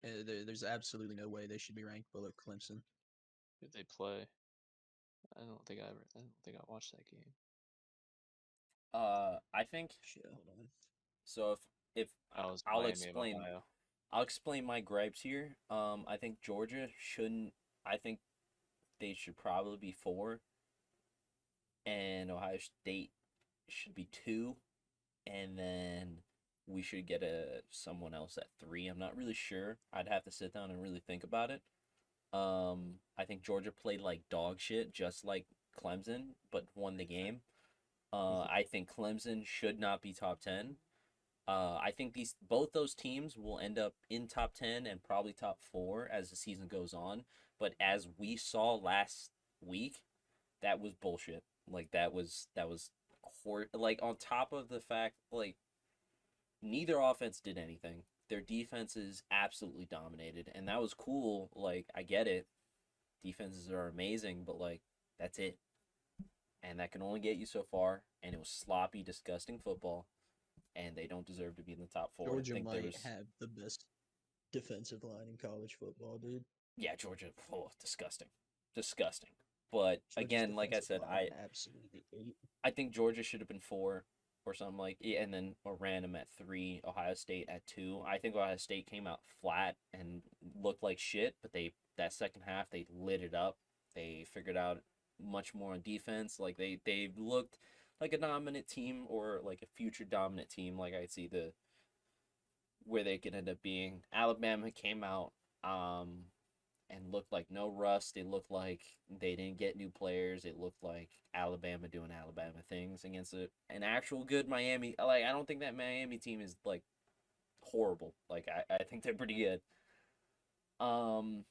There's absolutely no way they should be ranked below Clemson. if they play, I don't think I watched that game. I think Shit, hold on. so. If I was I'll Miami explain, of Ohio. I'll explain my gripes here. I think Georgia shouldn't. I think they should probably be 4, and Ohio State should be 2, and then we should get someone else at 3. I'm not really sure. I'd have to sit down and really think about it. I think Georgia played like dog shit, just like Clemson, but won the game. I think Clemson should not be top 10. I think both those teams will end up in top 10 and probably top 4 as the season goes on. But as we saw last week, that was bullshit. Like that was like on top of the fact like neither offense did anything. Their defenses absolutely dominated, and that was cool. Like I get it, defenses are amazing, but like that's it, and that can only get you so far. And it was sloppy, disgusting football, and they don't deserve to be in the top 4. Georgia I think there might was have the best defensive line in college football, dude. yeah, Georgia, oh, disgusting, disgusting. But Georgia's again, like I defensive said, line absolutely ate. I think Georgia should have been 4 or something like yeah, and then or random at 3, Ohio State at 2. I think Ohio State came out flat and looked like shit, but that second half they lit it up. They figured out much more on defense. Like they looked like a dominant team or like a future dominant team. Like I see where they could end up being. Alabama came out and looked like no rust. It looked like they didn't get new players. It looked like Alabama doing Alabama things against an actual good Miami. Like, I don't think that Miami team is like horrible. Like, I think they're pretty good. Um,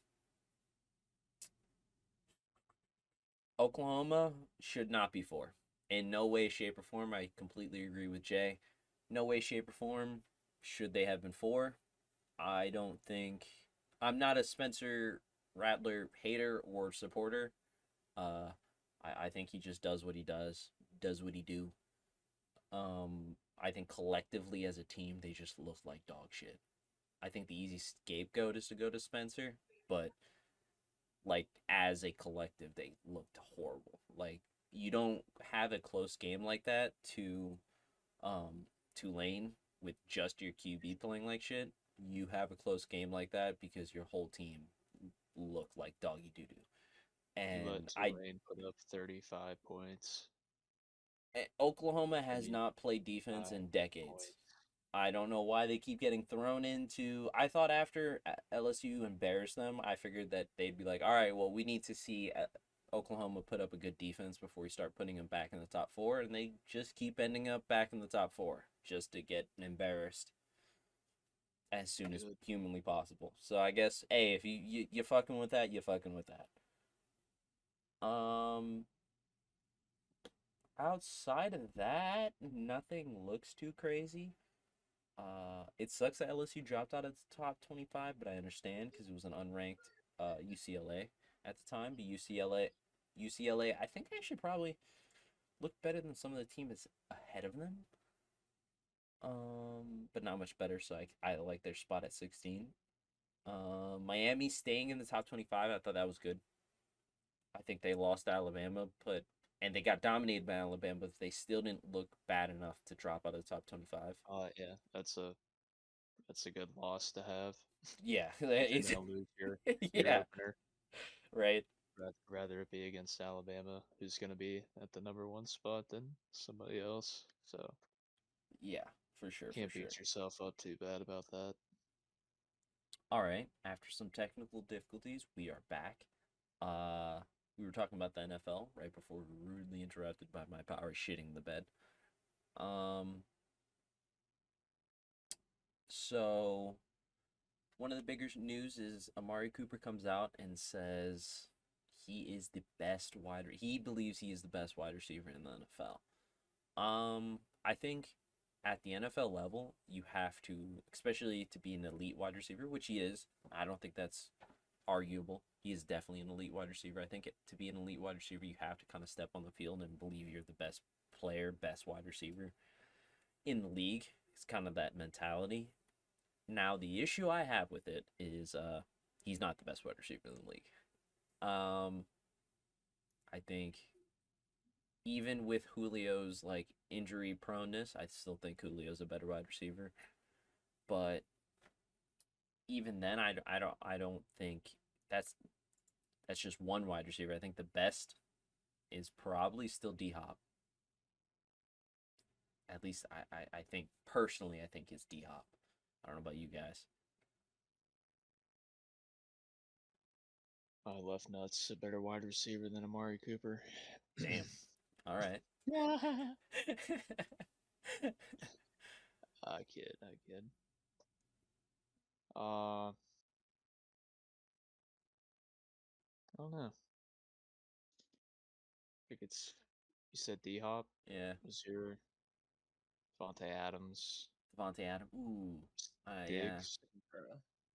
Oklahoma should not be 4. In no way, shape, or form. I completely agree with Jay. No way, shape, or form should they have been 4. I don't think. I'm not a Spencer Rattler hater or supporter. Uh, I think he just does what he does what he do. I think collectively as a team, they just look like dog shit. I think the easy scapegoat is to go to Spencer, but like as a collective, they looked horrible. Like you don't have a close game like that to Tulane with just your QB playing like shit. You have a close game like that because your whole team looked like doggy doo doo. You let And Tulane put up 35 points. Oklahoma I has mean, not played defense 5 in decades. points. I don't know why they keep getting thrown into. I thought after LSU embarrassed them, I figured that they'd be like, all right, well, we need to see Oklahoma put up a good defense before we start putting them back in the top 4. And they just keep ending up back in the top 4 just to get embarrassed as soon as Good. humanly possible. So I guess, hey, if you fucking with that, you fucking with that. Outside of that, nothing looks too crazy. It sucks that LSU dropped out of the top 25, but I understand because it was an unranked UCLA at the time. But UCLA, I think they should probably look better than some of the teams ahead of them. But not much better. So I like their spot at 16. Miami staying in the top 25, I thought that was good. I think they lost to Alabama, and they got dominated by Alabama, but they still didn't look bad enough to drop out of the top 25. Yeah, that's a good loss to have. Yeah, If you're it's, gonna lose your yeah, opener, right. rather it be against Alabama, who's gonna be at the number 1 spot than somebody else. So Yeah, for sure, for can't sure. beat yourself up too bad about that. All right, after some technical difficulties, we are back. We were talking about the NFL right before we were rudely interrupted by my power shitting the bed. Um, so one of the bigger news is Amari Cooper comes out and says he is the best he believes he is the best wide receiver in the NFL. I think at the NFL level, you have to, especially to be an elite wide receiver, which he is. I don't think that's arguable. He is definitely an elite wide receiver. I think to be an elite wide receiver, you have to kind of step on the field and believe you're the best player, best wide receiver in the league. It's kind of that mentality. Now, the issue I have with it is he's not the best wide receiver in the league. I think even with Julio's like injury proneness, I still think Julio's a better wide receiver. But even then, I don't think that's just one wide receiver. I think the best is probably still D-Hop. At least I think personally, I think it's D-Hop. I don't know about you guys. Left nuts a better wide receiver than Amari Cooper. Damn. All right. I kid. I don't know. I think it's you said D Hop Yeah. was your Devontae Adams, Devontae Adams. Ooh. Yeah. Diggs.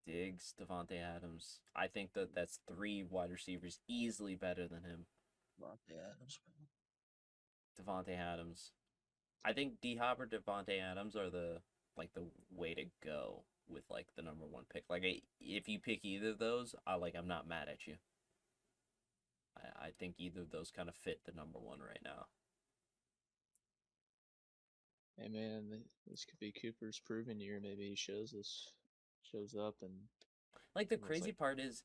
Diggs, Devontae Adams. I think that's 3 wide receivers easily better than him. Devontae Adams. Devontae Adams. I think D Hop or Devontae Adams are the way to go with like the number 1 pick. Like if you pick either of those, I'm not mad at you. I think either of those kind of fit the number 1 right now. Hey man, this could be Cooper's proven year. Maybe he shows up, and Like the it's crazy like, part is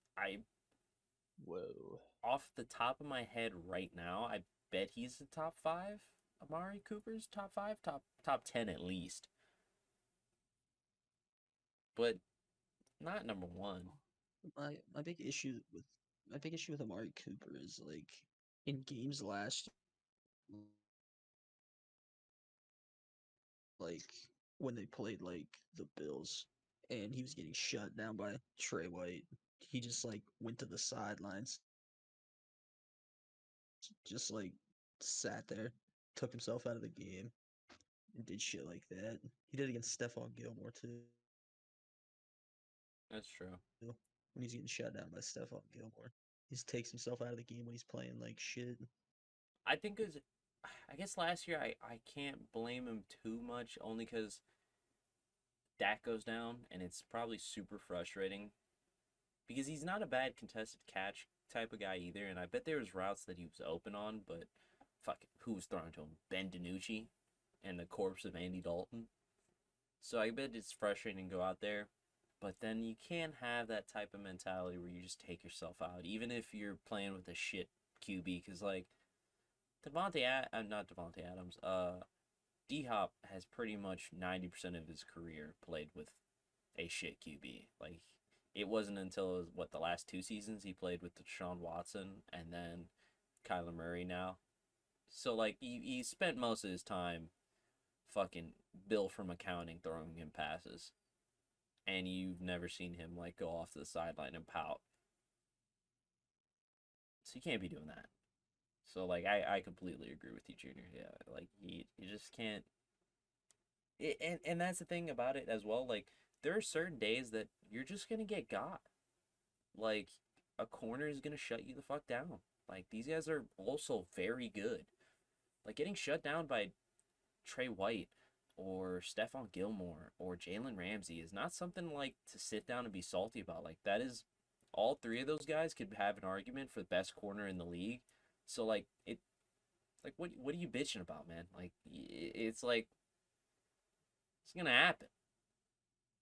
whoa. off the top of my head right now, I bet he's the top 5. Amari Cooper's top 5, top 10 at least. But not number 1. My big issue with Amari Cooper is like in games last, like when they played like the Bills and he was getting shut down by Trey White. He just like went to the sidelines, just like sat there, took himself out of the game, and did shit like that. He did it against Stephon Gilmore too. That's true. When he's getting shut down by Stephon Gilmore, he just takes himself out of the game when he's playing like shit. I think it was, I guess last year I can't blame him too much only because Dak goes down and it's probably super frustrating because he's not a bad contested catch type of guy either. And I bet there was routes that he was open on, but fuck, who was throwing to him? Ben DiNucci and the corpse of Andy Dalton. So I bet it's frustrating to go out there. But then you can't have that type of mentality where you just take yourself out, even if you're playing with a shit QB. Because, like, not Devontae Adams, TEApp has pretty much 90% of his career played with a shit QB. Like, it wasn't until, the last 2 seasons he played with Deshaun Watson and then Kyler Murray now. So, like, he spent most of his time fucking Bill from accounting throwing him passes. And you've never seen him, like, go off to the sideline and pout. So you can't be doing that. So, like, I completely agree with you, Junior. Yeah, like, you just can't. And that's the thing about it as well. Like, there are certain days that you're just going to get got. Like, a corner is going to shut you the fuck down. Like, these guys are also very good. Like, getting shut down by Trey White or Stephon Gilmore or Jalen Ramsey is not something, like, to sit down and be salty about. Like, that is, all three of those guys could have an argument for the best corner in the league. So, like, what are you bitching about, man? Like, it's like, it's gonna happen.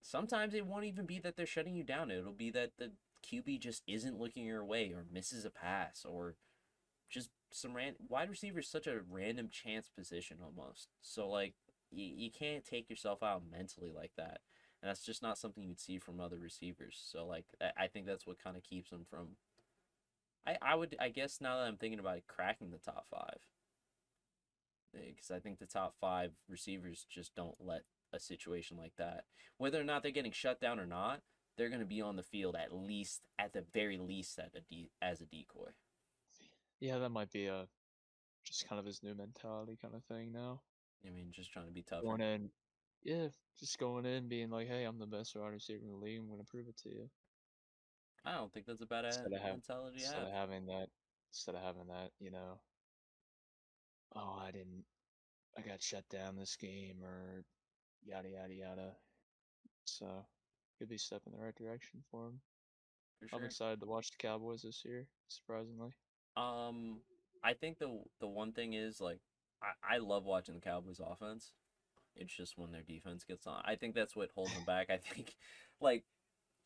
Sometimes it won't even be that they're shutting you down. It'll be that the QB just isn't looking your way or misses a pass or just wide receiver is such a random chance position almost. So, like, you can't take yourself out mentally like that. And that's just not something you'd see from other receivers. So, like, I think that's what kind of keeps them from. I guess now that I'm thinking about it, cracking the top five. Because I think the top five receivers just don't let a situation like that, whether or not they're getting shut down or not, they're going to be on the field at the very least, as a decoy. Yeah, that might be just kind of his new mentality kind of thing now. I mean, just trying to be tougher. Going in, yeah, just going in, being like, "Hey, I'm the best wide receiver in the league. I'm going to prove it to you." I don't think that's a bad mentality to Instead have. of having that, oh, I got shut down this game, or yada yada yada. So, could be a step in the right direction for him. For I'm sure. excited to watch the Cowboys this year, surprisingly. I think the one thing is, like, I love watching the Cowboys offense. It's just when their defense gets on. I think that's what holds them back. I think, like,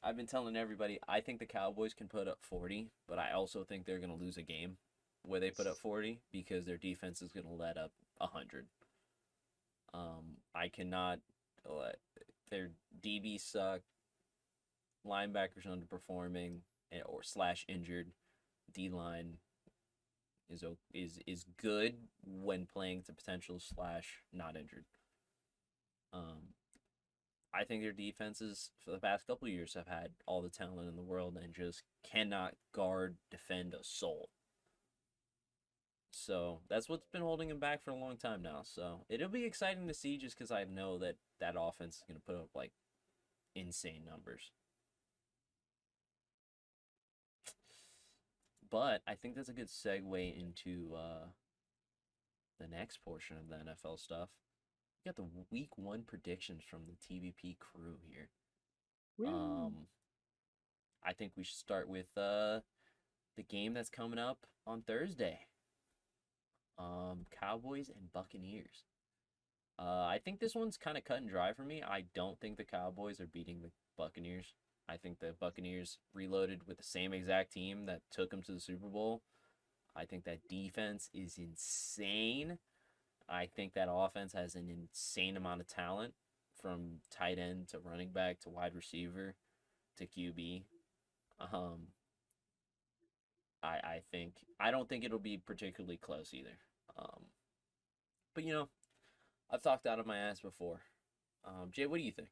I've been telling everybody, I think the Cowboys can put up 40, but I also think they're going to lose a game where they put up 40 because their defense is going to let up 100. I cannot let their DB suck, linebackers underperforming or slash injured. D line is good when playing to potential slash not injured. I think their defenses for the past couple of years have had all the talent in the world and just cannot defend a soul. So that's what's been holding him back for a long time now. So it'll be exciting to see just because I know that offense is going to put up, like, insane numbers. But I think that's a good segue into the next portion of the NFL stuff. We got the week 1 predictions from the TVP crew here. I think we should start with the game that's coming up on Thursday. Cowboys and Buccaneers. I think this one's kind of cut and dry for me. I don't think the Cowboys are beating the Buccaneers. I think the Buccaneers reloaded with the same exact team that took them to the Super Bowl. I think that defense is insane. I think that offense has an insane amount of talent from tight end to running back to wide receiver to QB. Um, I don't think it'll be particularly close either. Um, but I've talked out of my ass before. Jay, what do you think?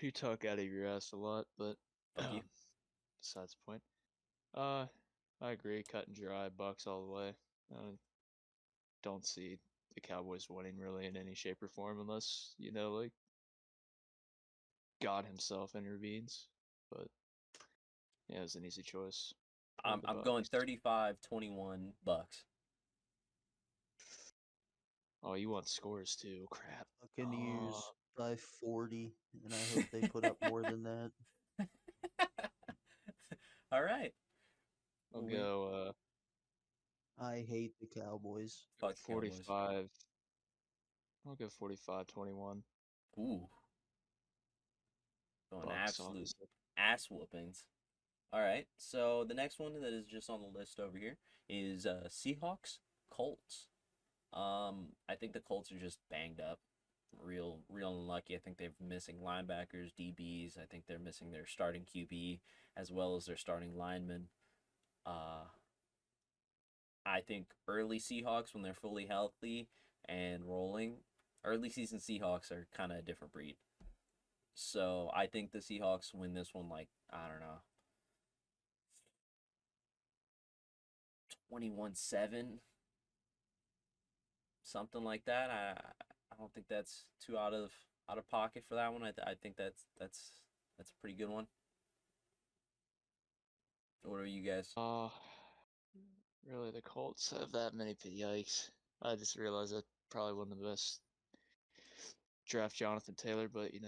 You talk out of your ass a lot, but Fuck you. besides the point. Uh, I agree. Cut and dry, Bucks all the way. Don't see the Cowboys winning really in any shape or form unless like God Himself intervenes. But yeah, it's an easy choice. I'm The I'm going Bucks. 35-21 Bucks. Oh, you want scores too? Crap. Buccaneers by 40, and I hope they put up more than that. All right. I'll We go. I hate the Cowboys. fuck the Cowboys. 45. I'll go 45-21. Ooh, going Bucks, absolute obviously. ass whoopings. All right. So the next one that is just on the list over here is Seahawks Colts. I think the Colts are just banged up, real unlucky. I think they're missing linebackers, DBs. I think they're missing their starting QB as well as their starting linemen. Uh, I think early Seahawks when they're fully healthy and rolling, early season Seahawks are kind of a different breed. So I think the Seahawks win this one like I don't know, 21-7, something like that. I don't think that's too out of pocket for that one. I think that's a pretty good one. What are you guys? Really, the Colts have that many yikes. I just realized that probably one of the best draft Jonathan Taylor, but you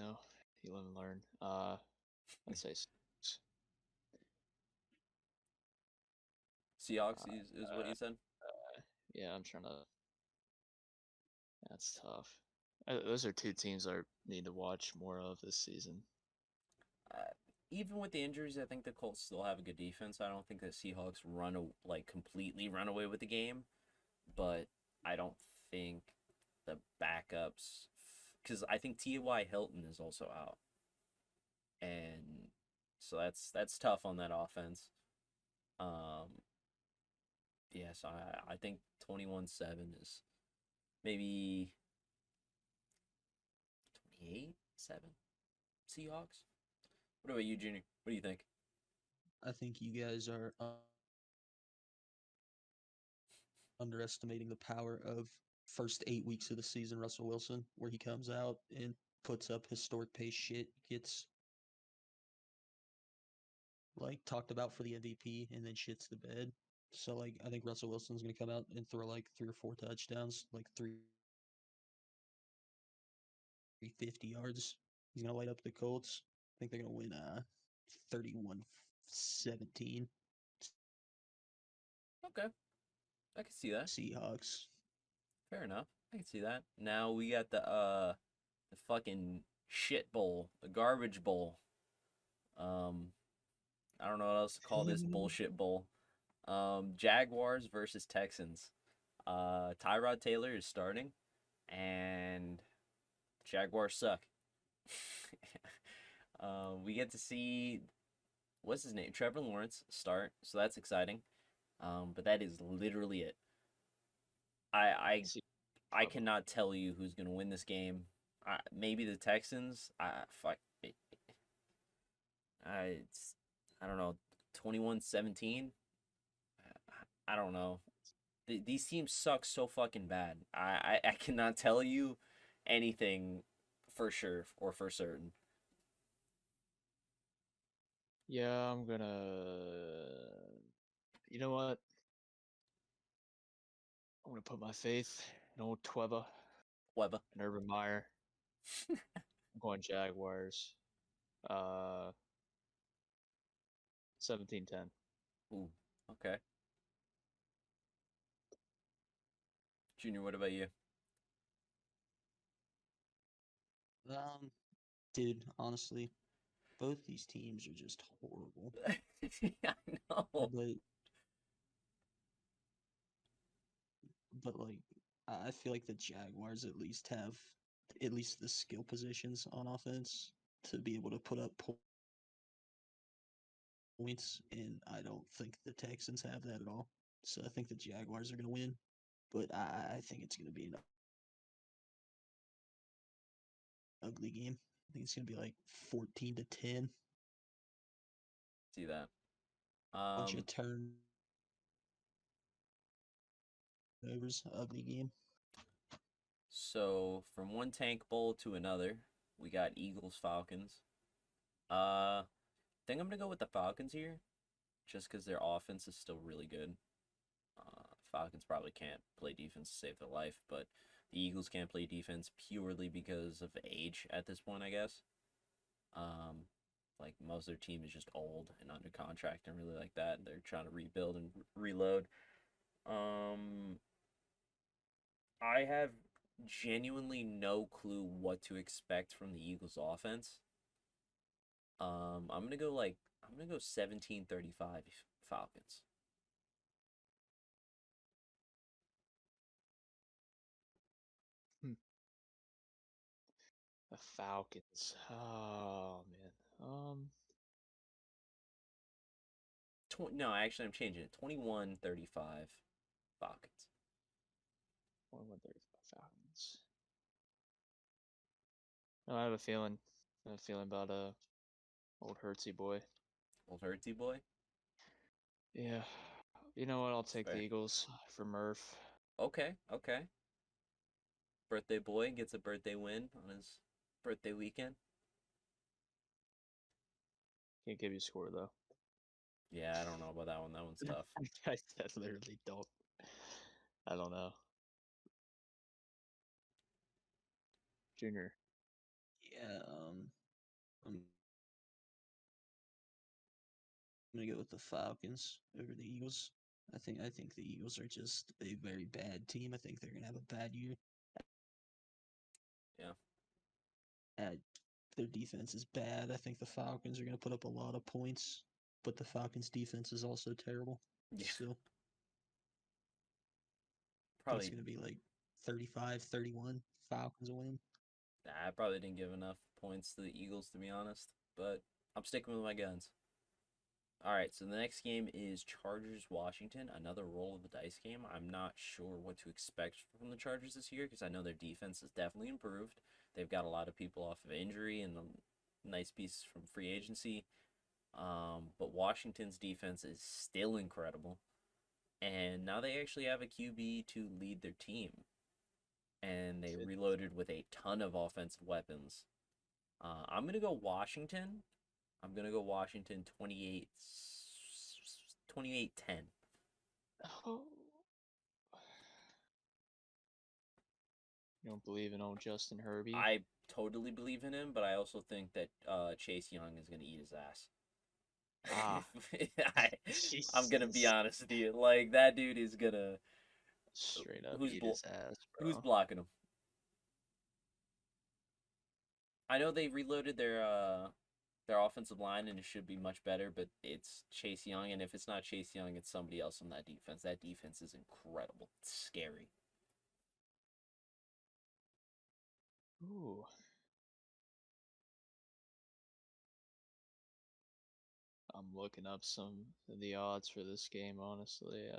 live and learn. I'd say six. Seahawks Uh, is what you said. yeah, I'm trying to. That's tough. Those are two teams I need to watch more of this season. Uh, Even with the injuries, I think the Colts still have a good defense. I don't think the Seahawks completely run away with the game, but I don't think the backups because I think T.Y. Hilton is also out, and so that's tough on that offense. Um, yeah, so I think 21-7 is maybe 28-7 Seahawks. What about you, Junior? What do you think? I think you guys are underestimating the power of first 8 weeks of the season. Russell Wilson, where he comes out and puts up historic pace shit, gets talked about for the MVP, and then shits the bed. So I think Russell Wilson's gonna come out and throw 3 or 4 touchdowns, 350 yards. He's gonna light up the Colts. I think they're gonna win 31-17 Okay, I can see that. Seahawks. Fair enough. I can see that. Now we got the fucking shit bowl, the garbage bowl. Um, I don't know what else to call this bullshit bowl. Jaguars versus Texans. Tyrod Taylor is starting, and Jaguars suck. We get to see what's his name, Trevor Lawrence start, so that's exciting. But that is literally it. I See, I cannot tell you who's gonna win this game. Maybe the Texans. Fuck. It's I don't know. 21-17. I don't know. These teams suck so fucking bad. I cannot tell you anything for sure or for certain. yeah, I'm gonna. You know what? I'm gonna put my faith in old Tweba Webber. and Urban Meyer. I'm going Jaguars. Uh, 17-10. Ooh. Okay. Junior, what about you? Um, dude, honestly, both these teams are just horrible. I know. But I feel like the Jaguars at least have at least the skill positions on offense to be able to put up points, and I don't think the Texans have that at all. So I think the Jaguars are going to win, but I think it's going to be an ugly game. I think it's going to be like 14-10. See that. Bunch of turnovers, ugly game. So from one tank bowl to another, we got Eagles Falcons. Think I'm gonna go with the Falcons here, just because their offense is still really good. Falcons probably can't play defense to save their life, but the Eagles can't play defense purely because of age at this point, I guess. Um, like most of their team is just old and under contract and really like that. And they're trying to rebuild and reload. I have genuinely no clue what to expect from the Eagles offense. I'm gonna go 17-35 Falcons. The Falcons. Oh man. No, actually I'm changing it. 21-35 Falcons. 21-35 Falcons. No, I have a feeling. I have a feeling about old Hurtsy boy. Old Hurtsy boy. Yeah. You know what? I'll That's take the fair. Eagles for Murph. Okay, okay. Birthday boy gets a birthday win on his birthday weekend. Can't give you a score though. Yeah, I don't know about that one. That one's tough. I literally don't. I don't know. Junior. Yeah, I'm gonna go with the Falcons over the Eagles. I think the Eagles are just a very bad team. I think they're gonna have a bad year. Yeah. Their defense is bad. I think the Falcons are gonna put up a lot of points, but the Falcons' defense is also terrible. Yeah. Still, I think it's Probably gonna be like 35-31. Falcons will win. I probably didn't give enough points to the Eagles to be honest, but I'm sticking with my guns. All right, so the next game is Chargers Washington, another roll of the dice game. I'm not sure what to expect from the Chargers this year because I know their defense has definitely improved. They've got a lot of people off of injury and a nice piece from free agency. But Washington's defense is still incredible. And now they actually have a QB to lead their team. And they reloaded with a ton of offensive weapons. I'm going to go Washington. I'm going to go Washington 28 10. Oh. You don't believe in old Justin Herbie? I totally believe in him, but I also think that Chase Young is going to eat his ass. Ah. I'm going to be Jesus. honest with you. Like, that dude is going to. Straight up Who's, eat his ass, who's bro. blocking him? I know they reloaded their offensive line and it should be much better, but it's Chase Young, and if it's not Chase Young, it's somebody else on that defense. That defense is incredible. It's scary. Ooh. I'm looking up some of the odds for this game, honestly.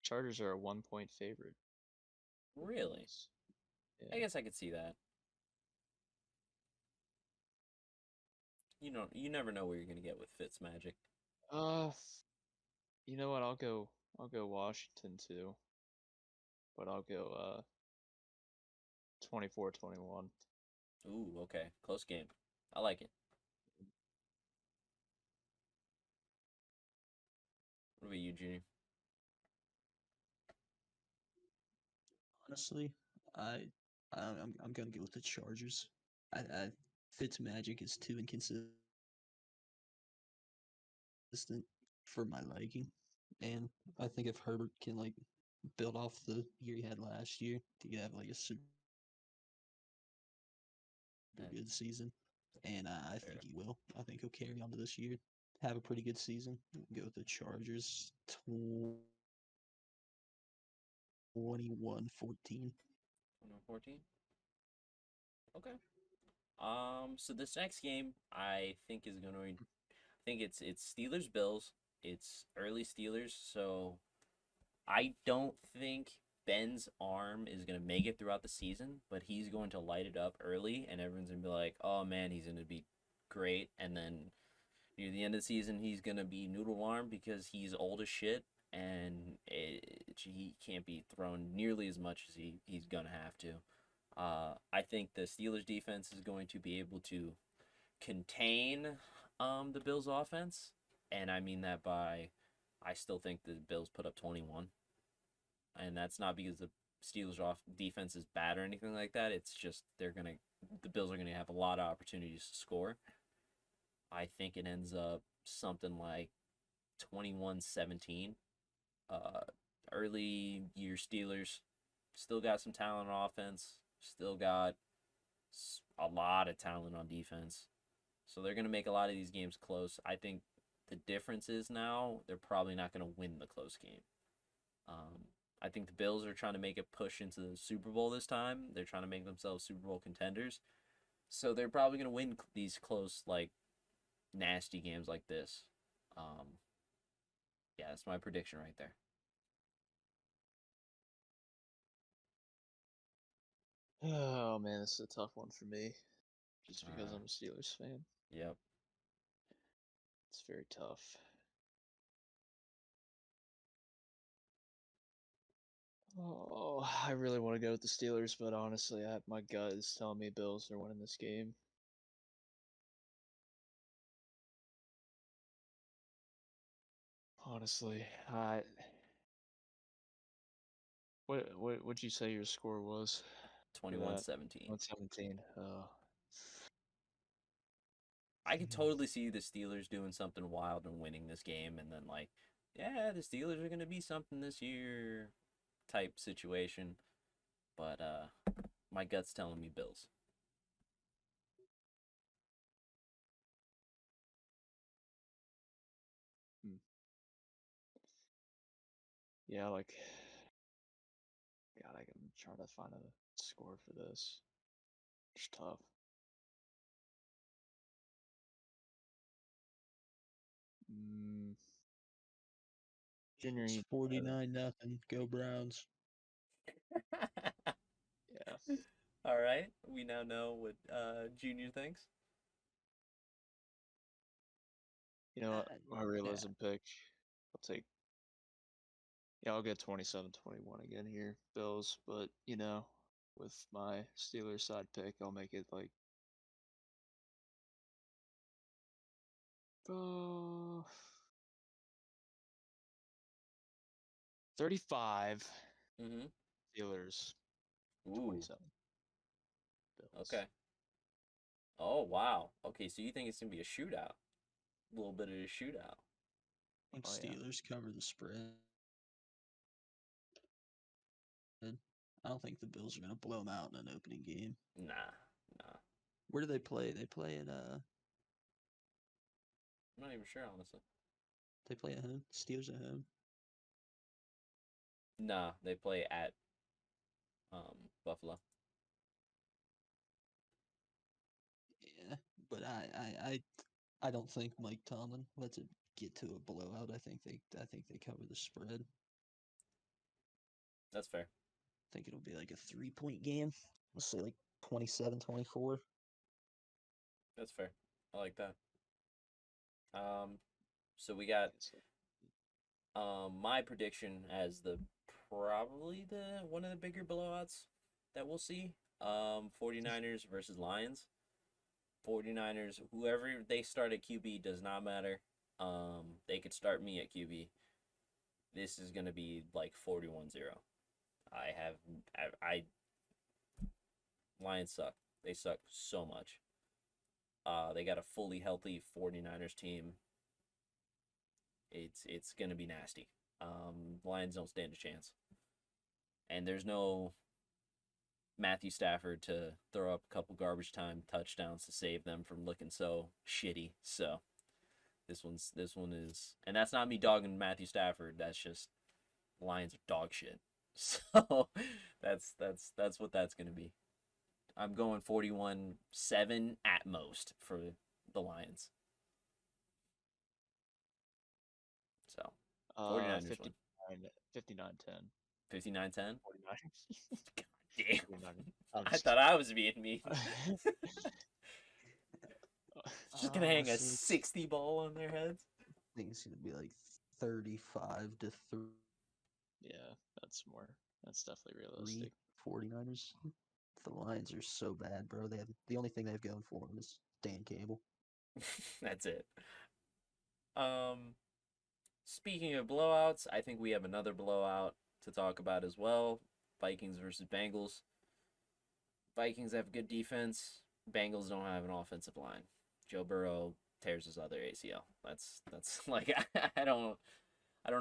Chargers are a 1-point favorite. Really? I Yeah. guess I could see that. You never know what you're gonna get with Fitz magic. Uh, you know what? I'll go Washington too, but I'll go 24-21. Ooh, okay, close game. I like it. What about you, Junior? Honestly, I I'm gonna go with the Chargers. I Fitzmagic is too inconsistent for my liking, and I think if Herbert can like build off the year he had last year, he could have like a super That, good season, and I fair. think he will. I think he'll carry on to this year, have a pretty good season. Go with the Chargers 21-14. 14. Okay. So this next game I think is think it's Steelers Bills. It's early Steelers, so I don't think Ben's arm is gonna make it throughout the season, but he's going to light it up early, and everyone's gonna be like, "Oh man, he's gonna be great," and then near the end of the season, he's gonna be noodle arm because he's old as shit, and he can't be thrown nearly as much as he's gonna have to. I think the Steelers defense is going to be able to contain the Bills offense, and I mean that by I still think the Bills put up 21, and that's not because the Steelers off defense is bad or anything like that. It's just the Bills are gonna have a lot of opportunities to score. I think it ends up something like 21-17. Uh, Early year Steelers still got some talent on offense, still got a lot of talent on defense. So they're going to make a lot of these games close. I think the difference is now they're probably not going to win the close game. I think the Bills are trying to make a push into the Super Bowl this time. They're trying to make themselves Super Bowl contenders. So they're probably going to win these close, like, nasty games like this. Yeah, that's my prediction right there. Oh man, this is a tough one for me, just because Uh, I'm a Steelers fan. Yep. It's very tough. Oh, I really want to go with the Steelers, but honestly, my gut is telling me Bills are winning this game. Honestly, what'd you say your score was for that? 21-17. 117. I could totally see the Steelers doing something wild and winning this game, and then, like, yeah, the Steelers are gonna be something this year type situation. But my gut's telling me Bills. Hmm. Yeah, like, God, I'm trying to find a score for this. It's tough. Junior, It's 49-0. Go Browns. yeah. All right, we now know what Junior thinks. You know what? My Yeah. realism pick. I'll get 27-21 again here, Bills. But with my Steelers side pick, I'll make it like 35 Mm-hmm. Steelers, Ooh. 27 Bills. Okay. Oh wow. Okay, so you think it's gonna be a shootout? A little bit of a shootout. I think Oh yeah. Steelers cover the spread. I don't think the Bills are going to blow them out in an opening game. Nah, nah. Where do they play? They play at I'm not even sure, honestly. they play at home. Steelers at home. Nah, they play at Buffalo. Yeah, but I don't think Mike Tomlin lets it get to a blowout. I think they cover the spread. That's fair. I think it'll be like a 3-point game. Let's say like 27-24. That's fair. I like that. So we got my prediction as probably the one of the bigger blowouts that we'll see. 49ers versus Lions. 49ers, whoever they start at QB does not matter. They could start me at QB. This is going to be like 41-0. I Lions suck. They suck so much. They got a fully healthy 49ers team. It's going to be nasty. Lions don't stand a chance. And there's no Matthew Stafford to throw up a couple garbage time touchdowns to save them from looking so shitty. So this one is, and that's not me dogging Matthew Stafford. That's just Lions are dog shit. So that's what that's gonna be. I'm going 41-7 at most for the Lions. 49ers win. 59-10. 59-10? 49. God damn. 49. I thought I was being mean. Just gonna hang a Honestly, 60 ball on their heads. I think it's gonna be like 35-3 Yeah, that's definitely realistic. 49ers. The Lions are so bad, bro. The only thing they have going for them is Dan Campbell. That's it. Speaking of blowouts, I think we have another blowout to talk about as well. Vikings versus Bengals. Vikings have good defense. Bengals don't have an offensive line. Joe Burrow tears his other ACL. That's like I don't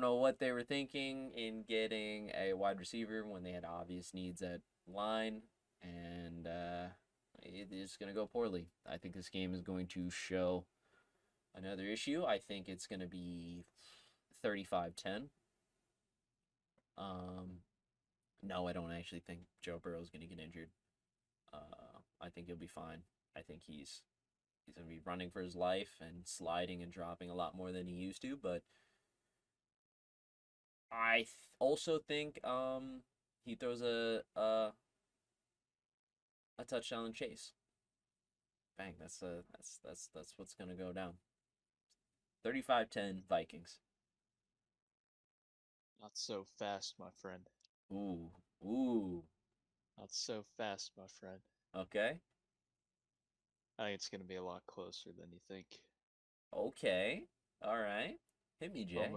know what they were thinking in getting a wide receiver when they had obvious needs at line, and it is going to go poorly. I think this game is going to show another issue. I think it's going to be 35-10. No, I don't actually think Joe Burrow is going to get injured. I think he'll be fine. I think he's going to be running for his life and sliding and dropping a lot more than he used to, but I also think he throws a touchdown and chase. Bang, that's what's going to go down. 35-10 Vikings. Not so fast, my friend. Ooh. Not so fast, my friend. Okay. I think it's going to be a lot closer than you think. Okay. All right. Hit me, Jay.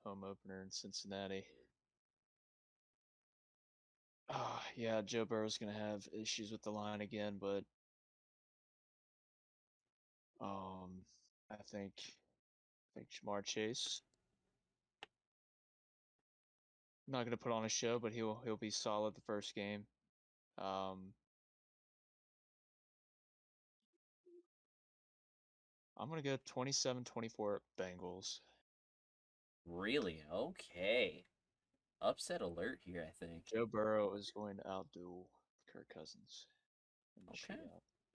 Home opener in Cincinnati. Yeah, Joe Burrow's going to have issues with the line again, but I think Jamar Chase. I'm not going to put on a show, but he'll be solid the first game. I'm going to go 27-24 Bengals. Really? Okay. Upset alert here, I think. Joe Burrow is going to outdo Kirk Cousins. Okay.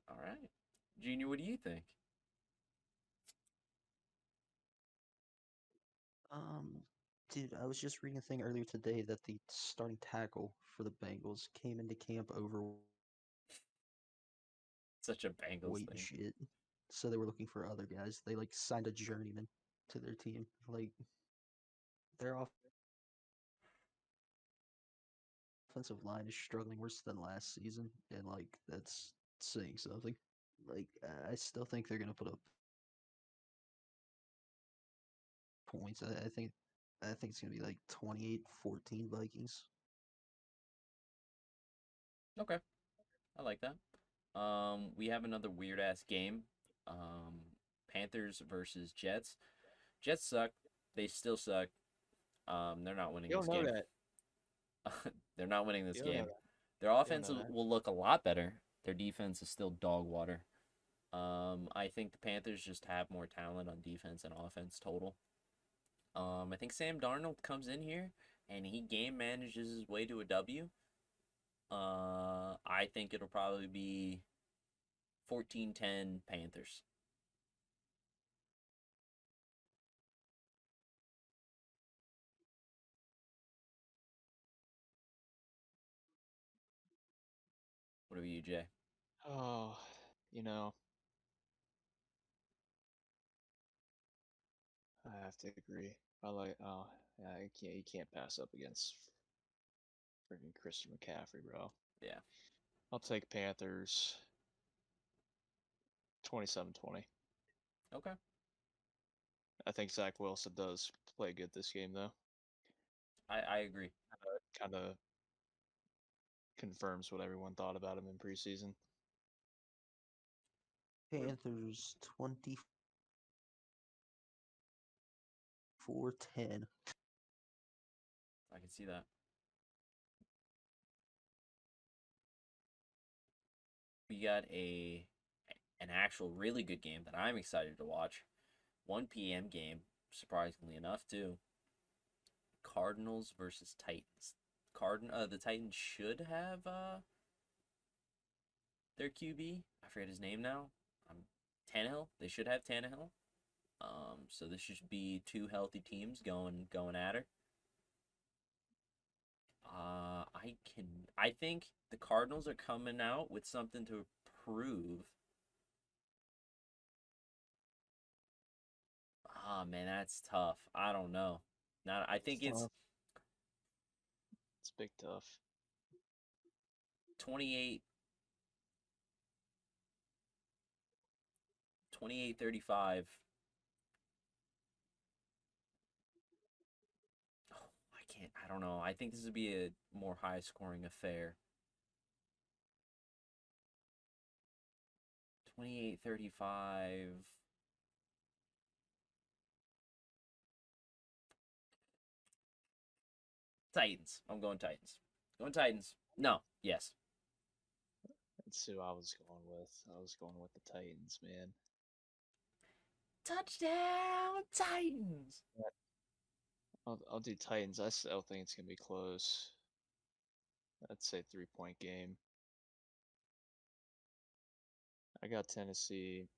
All right. Junior, what do you think? Dude, I was just reading a thing earlier today that the starting tackle for the Bengals came into camp overweight Such a Bengals and thing. shit. So they were looking for other guys. They like signed a journeyman to their team. Like their offensive line is struggling worse than last season, and like that's saying something. Like I still think they're gonna put up points. I think it's gonna be like 28-14 Vikings. Okay. I like that. We have another weird ass game. Panthers versus Jets. Jets suck. They still suck. They're not winning You this don't know game. that. They're not winning this You don't know game. that. Their You don't offense know that. will look a lot better. Their defense is still dog water. I think the Panthers just have more talent on defense and offense total. I think Sam Darnold comes in here and he game manages his way to a W. I think it'll probably be 14-10 Panthers. What about you, Jay? Oh, I have to agree. Yeah, you can't pass up against freaking Christian McCaffrey, bro. Yeah. I'll take Panthers 27-20. Okay. I think Zach Wilson does play good this game, though. I agree. Kind of confirms what everyone thought about him in preseason. Panthers 24-10. I can see that. We got an actual really good game that I'm excited to watch. 1 p.m. game, surprisingly enough, too. Cardinals versus Titans. The Titans should have their QB. I forget his name now. Tannehill. They should have Tannehill. So this should be two healthy teams going at her. I think the Cardinals are coming out with something to prove. Ah, man, that's tough. I don't know. Now I think it's tough. It's big tough. 28 28-35. Oh, I don't know. I think this would be a more high scoring affair. 28-35. Titans. I'm going Titans. Going Titans. No. Yes. That's who I was going with. I was going with the Titans, man. Touchdown Titans. I'll do Titans. I still think it's gonna be close. I'd say 3-point game. I got Tennessee.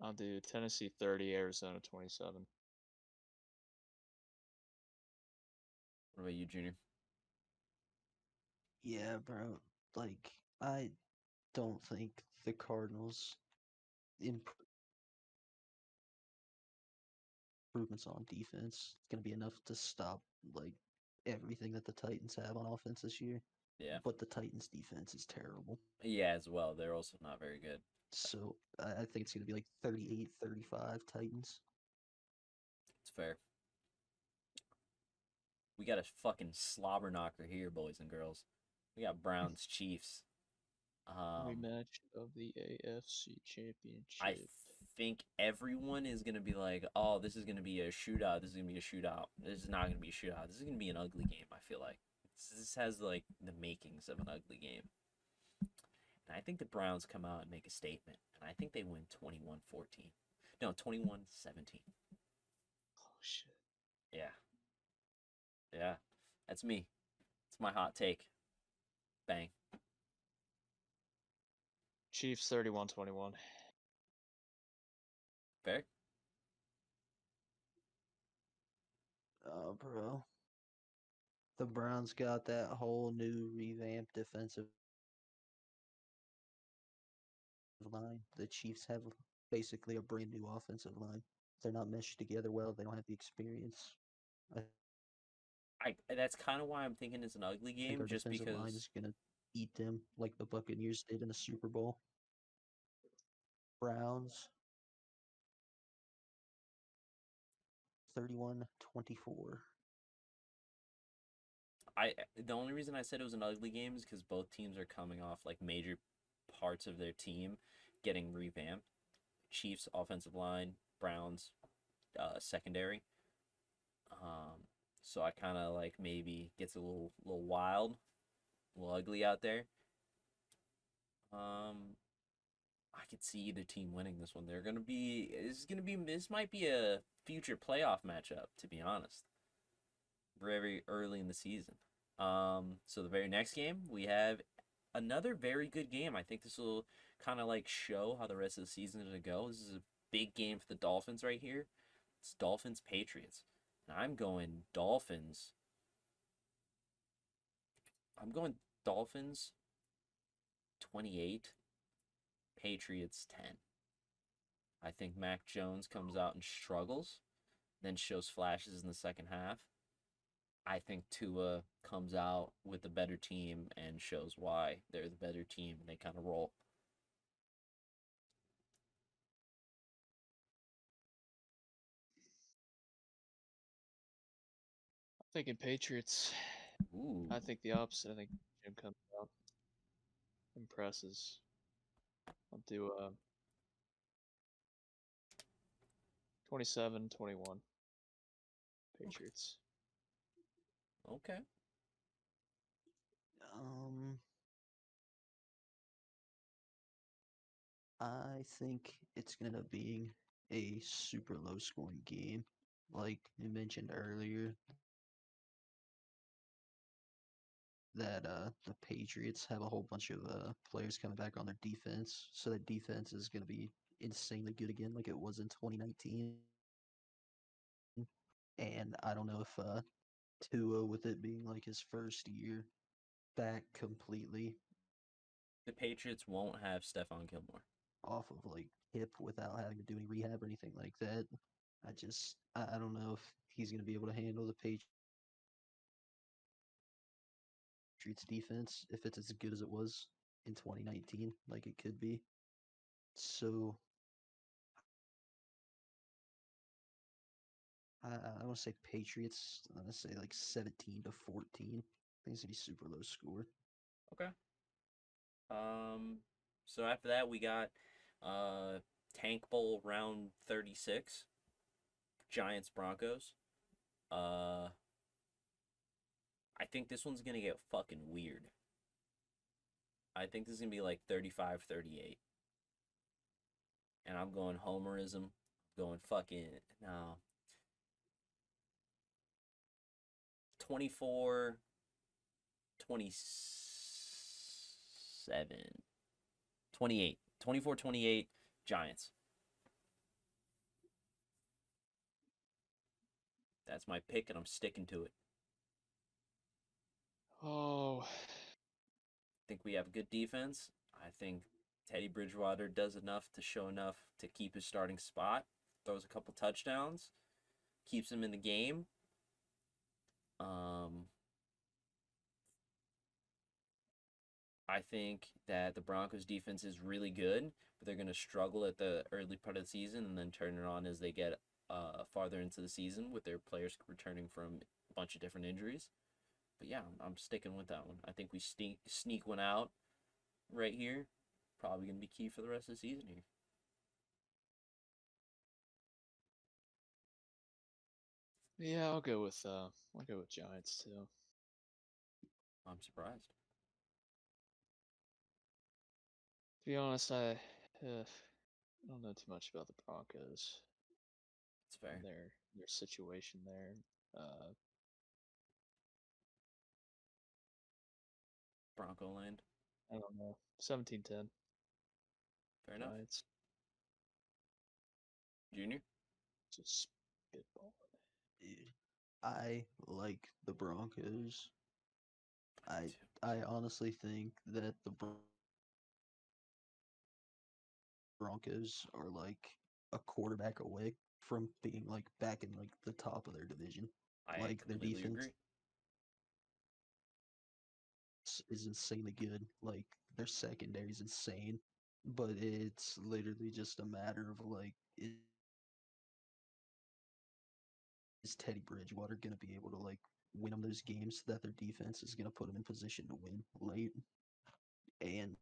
I'll do Tennessee 30, Arizona 27. What about you, Junior? Yeah, bro. Like, I don't think the Cardinals improvements on defense is going to be enough to stop like everything that the Titans have on offense this year. Yeah. But the Titans defense is terrible. Yeah, as well. They're also not very good. So I think it's going to be like 38-35 Titans. It's fair. We got a fucking slobber knocker here, boys and girls. We got Browns Chiefs. Rematch of the AFC Championship. I think everyone is gonna be like, "Oh, this is gonna be a shootout. This is gonna be a shootout. This is not gonna be a shootout. This is gonna be an ugly game." I feel like this has like the makings of an ugly game. And I think the Browns come out and make a statement, and I think they win 21-14. No, 21-17. Oh shit. Yeah. Yeah. That's me. It's my hot take. Bang. Chiefs 31-21. Fair? Oh, bro. The Browns got that whole new revamped defensive line. The Chiefs have basically a brand new offensive line. They're not meshed together well. They don't have the experience. That's kind of why I'm thinking it's an ugly I think game, our just defensive line because. is going to eat them like the Buccaneers did in the Super Bowl. Browns 31-24. The only reason I said it was an ugly game is because both teams are coming off like major parts of their team getting revamped. Chiefs offensive line, Browns secondary. So I kind of like maybe gets a little wild, a little ugly out there. I could see either team winning this one. This might be a future playoff matchup, to be honest. Very early in the season. So the very next game, we have another very good game. I think this will kind of like show how the rest of the season is going to go. This is a big game for the Dolphins right here. It's Dolphins Patriots. And I'm going Dolphins. I'm going Dolphins 28, Patriots 10. I think Mac Jones comes out and struggles, then shows flashes in the second half. I think Tua comes out with the better team and shows why they're the better team, and they kind of roll. I'm thinking Patriots. Ooh. I think the opposite. I think Jim comes out, impresses. I'll do 27-21. Patriots. Okay. I think it's going to be a super low scoring game. Like you mentioned earlier, that the Patriots have a whole bunch of players coming back on their defense, so that defense is going to be insanely good again like it was in 2019. And I don't know if Tua, with it being like his first year back completely The Patriots won't have Stephon Gilmore. off of like hip without having to do any rehab or anything like that. I don't know if he's going to be able to handle the Patriots defense if it's as good as it was in 2019, like it could be. So I want to say Patriots. I'm going to say like 17-14. I think it's going to be super low score. Okay. So after that we got Tank Bowl round 36. Giants Broncos. I think this one's gonna get fucking weird. I think this is gonna be like 35-38. And I'm going homerism. Going fucking no. 24 27 28 24-28 Giants. That's my pick and I'm sticking to it. Oh, I think we have good defense. I think Teddy Bridgewater does enough to show enough to keep his starting spot. Throws a couple touchdowns. Keeps him in the game. I think that the Broncos defense is really good, but they're going to struggle at the early part of the season and then turn it on as they get farther into the season with their players returning from a bunch of different injuries. But yeah, I'm sticking with that one. I think we sneak one out right here. Probably going to be key for the rest of the season here. yeah, I'll go with Giants too. I'm surprised. To be honest, I don't know too much about the Broncos It's fair. and their situation there. Bronco land. I don't know. 17-10 Fair enough. Giants. Junior? Just spitball. I like the Broncos. I do. I honestly think that the Broncos are like a quarterback away from being like back in like the top of their division. I Like their completely defense agree. is insanely good. Like their secondary is insane, but it's literally just a matter of like is Teddy Bridgewater going to be able to like win them those games that their defense is going to put them in position to win late? And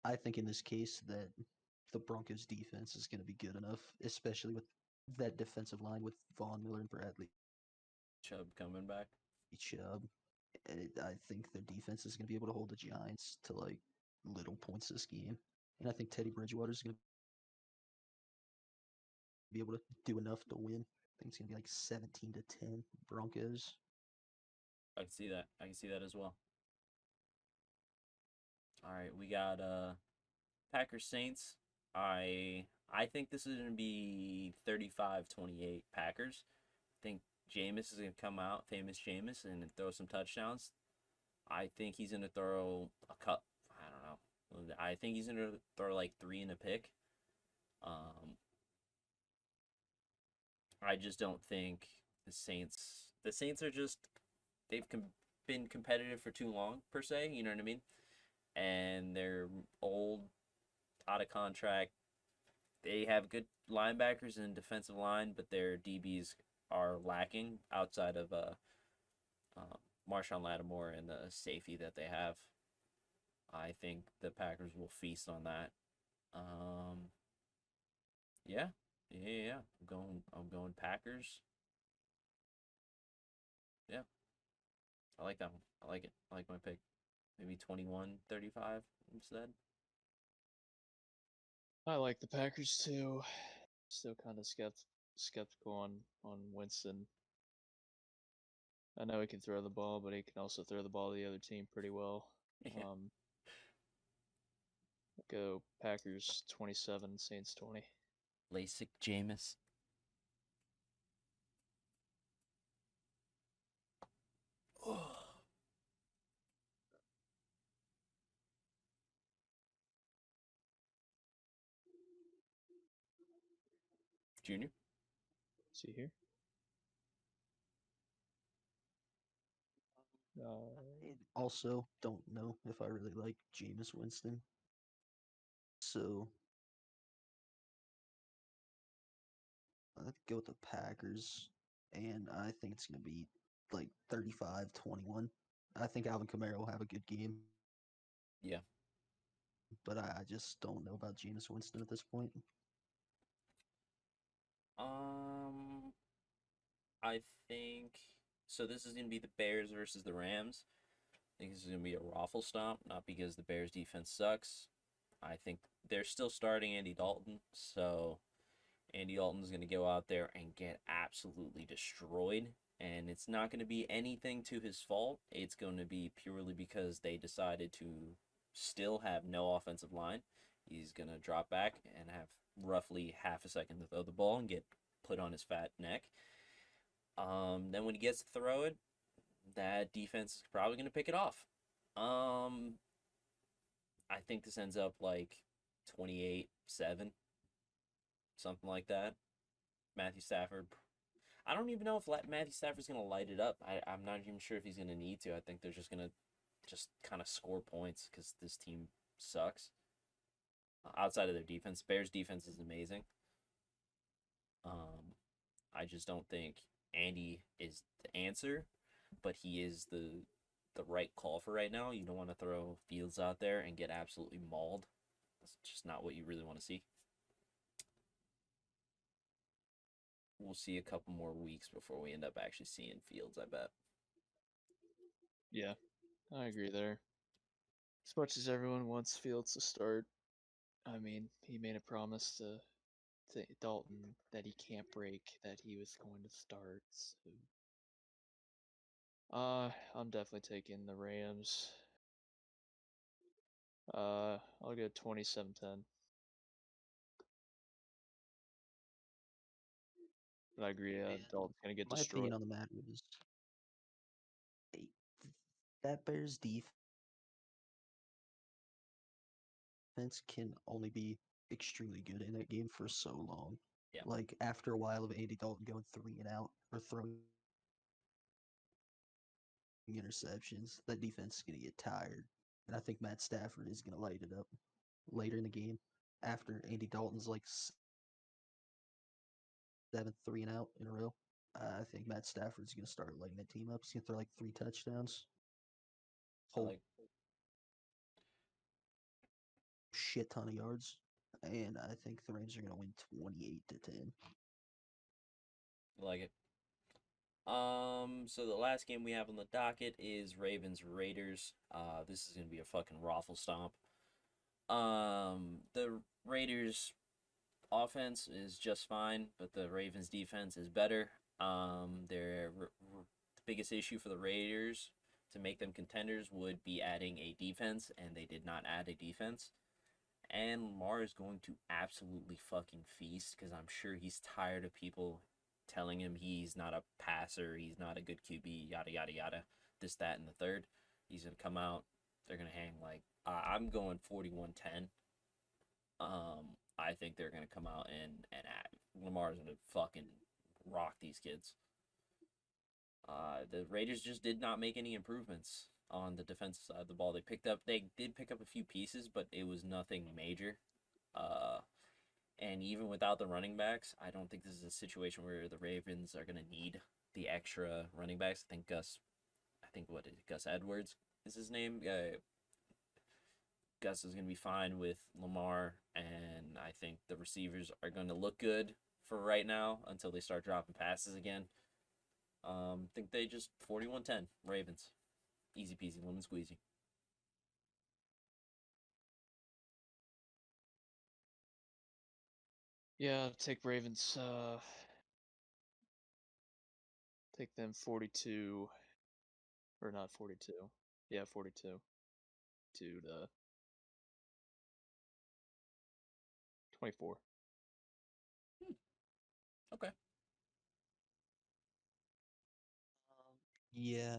I think in this case that the Broncos defense is going to be good enough, especially with that defensive line with Von Miller and Bradley Chubb coming back. Chubb. I think their defense is going to be able to hold the Giants to like little points this game. And I think Teddy Bridgewater is going to be able to do enough to win. I think it's going to be like 17-10 Broncos. I can see that. I can see that as well. All right, we got Packers Saints. I think this is going to be 35-28 Packers. I think Jameis is going to come out, famous Jameis, and throw some touchdowns. I think he's going to throw a cup. I don't know. I think he's going to throw like 3 in a pick. I just don't think the Saints are just, they've been competitive for too long, per se. You know what I mean? And they're old, out of contract. They have good linebackers and defensive line, but their DBs are lacking outside of Marshawn Lattimore and the safety that they have. I think the Packers will feast on that. Yeah. I'm going Packers. Yeah. I like that one. I like it. I like my pick. Maybe 21-35 instead. I like the Packers too. Still kind of skeptical on Winston. I know he can throw the ball, but he can also throw the ball to the other team pretty well. Yeah. Go Packers 27, Saints 20. LASIK Jameis. Junior? See here. I also don't know if I really like Jameis Winston. So I'd go with the Packers, and I think it's going to be like 35-21. I think Alvin Kamara will have a good game, Yeah. but I just don't know about Jameis Winston at this point. I think so. This is gonna be the Bears versus the Rams. I think this is gonna be a raffle stomp, not because the Bears defense sucks. I think they're still starting Andy Dalton, so Andy Dalton's gonna go out there and get absolutely destroyed. And it's not going to be anything to his fault. It's going to be purely because they decided to still have no offensive line. He's going to drop back and have roughly half a second to throw the ball and get put on his fat neck. Then when he gets to throw it, that defense is probably going to pick it off. I think this ends up like 28-7, something like that. Matthew Stafford. I don't even know if Matthew Stafford's going to light it up. I'm not even sure if he's going to need to. I think they're just going to just kind of score points because this team sucks. Outside of their defense, Bears' defense is amazing. I just don't think Andy is the answer, but he is the right call for right now. You don't want to throw Fields out there and get absolutely mauled. That's just not what you really want to see. We'll see a couple more weeks before we end up actually seeing Fields, I bet. Yeah, I agree there. As much as everyone wants Fields to start, I mean, he made a promise to Dalton that he can't break, that he was going to start. So, I'm definitely taking the Rams. I'll go 27-10. But I agree, Man, Dalton's gonna get my destroyed. opinion on the matter is that Bears defense can only be extremely good in that game for so long. Yeah. Like after a while of Andy Dalton going 3-and-out or throwing interceptions, that defense is going to get tired. And I think Matt Stafford is going to light it up later in the game after Andy Dalton's like 7 3-and-out in a row. I think Matt Stafford's going to start lighting that team up. He's going to throw like 3 touchdowns. Whole shit ton of yards. And I think the Rams are going to win 28-10. I like it. So the last game we have on the docket is Ravens Raiders. This is gonna be a fucking raffle stomp. The Raiders offense is just fine, but the Ravens defense is better. The biggest issue for the Raiders to make them contenders would be adding a defense, and they did not add a defense. And Lamar is going to absolutely fucking feast because I'm sure he's tired of people telling him he's not a passer, he's not a good QB, yada yada yada, this, that, and the third. He's gonna come out. They're gonna hang like I'm going 41-10. I think they're gonna come out and Lamar's gonna fucking rock these kids. The Raiders just did not make any improvements on the defensive side of the ball. They did pick up a few pieces, but it was nothing major. And even without the running backs, I don't think this is a situation where the Ravens are going to need the extra running backs. Gus Edwards is his name. Gus is going to be fine with Lamar, and I think the receivers are going to look good for right now until they start dropping passes again. Think they just 41-10 Ravens. Easy peasy, lemon squeezy. Yeah, take Ravens. Take them 42, or not 42. Yeah, 42 to 24. Okay. Yeah,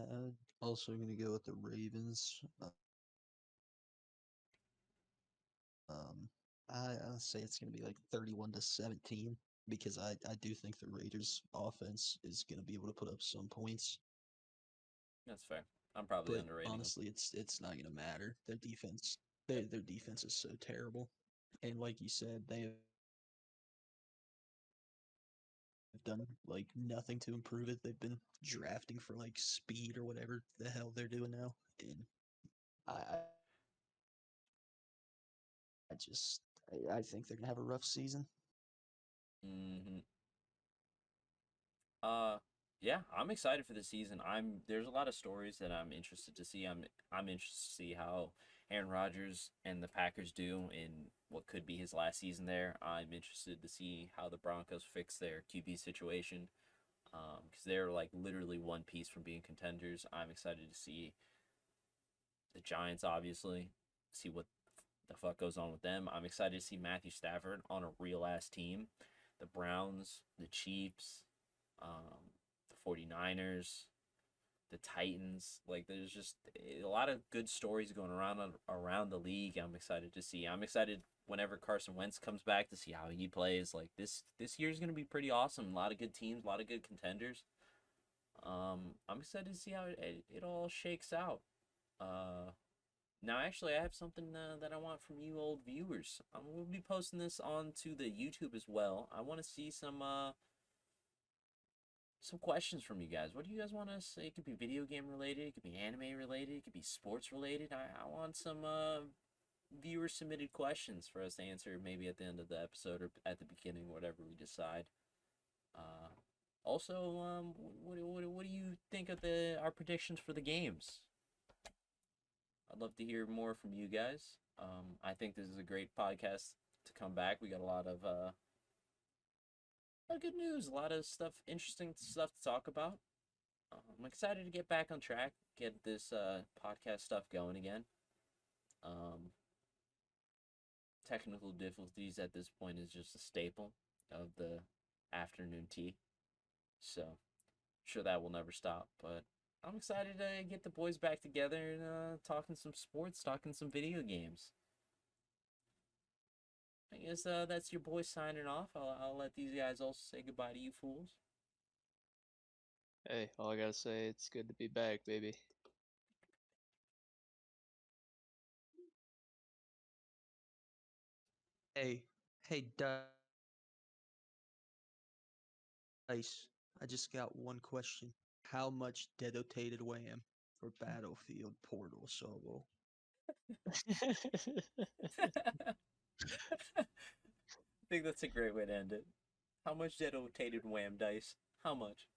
also gonna go with the Ravens. I'll say it's gonna be like 31-17 because I do think the Raiders offense is gonna be able to put up some points. That's fair. I'm probably But underrating them. honestly, it's not gonna matter. Their defense is so terrible, and like you said, they have done like nothing to improve it. They've been drafting for like speed or whatever the hell they're doing now, and I just I think they're gonna have a rough season. Mm-hmm. Yeah, I'm excited for the season. There's a lot of stories that I'm interested to see. I'm interested to see how Aaron Rodgers and the Packers do in what could be his last season there. I'm interested to see how the Broncos fix their QB situation. Because they're like literally one piece from being contenders. I'm excited to see the Giants, obviously, see what the fuck goes on with them. I'm excited to see Matthew Stafford on a real ass team. The Browns, the Chiefs, the 49ers, the Titans. Like, there's just a lot of good stories going around the league. I'm excited to see. I'm excited whenever Carson Wentz comes back to see how he plays. Like, this year is going to be pretty awesome. A lot of good teams, a lot of good contenders. I'm excited to see how it all shakes out. Now, actually, I have something that I want from you old viewers. We'll be posting this onto the YouTube as well. I want to see some questions from you guys. What do you guys want to say? It could be video game related, it could be anime related, it could be sports related. I want some viewer submitted questions for us to answer maybe at the end of the episode or at the beginning, whatever we decide. Also, what do you think of our predictions for the games? I'd love to hear more from you guys. I think this is a great podcast to come back. We got a lot of good news, a lot of stuff, interesting stuff to talk about. I'm excited to get back on track, get this podcast stuff going again. Technical difficulties at this point is just a staple of the afternoon tea. So, I'm sure that will never stop. But I'm excited to get the boys back together and talking some sports, talking some video games. I guess that's your boy signing off. I'll let these guys also say goodbye to you fools. Hey, all I gotta say, it's good to be back, baby. Hey, Dice. I just got one question. How much dedicated wham for Battlefield Portal Solo? I think that's a great way to end it. How much did rotated wham dice? How much?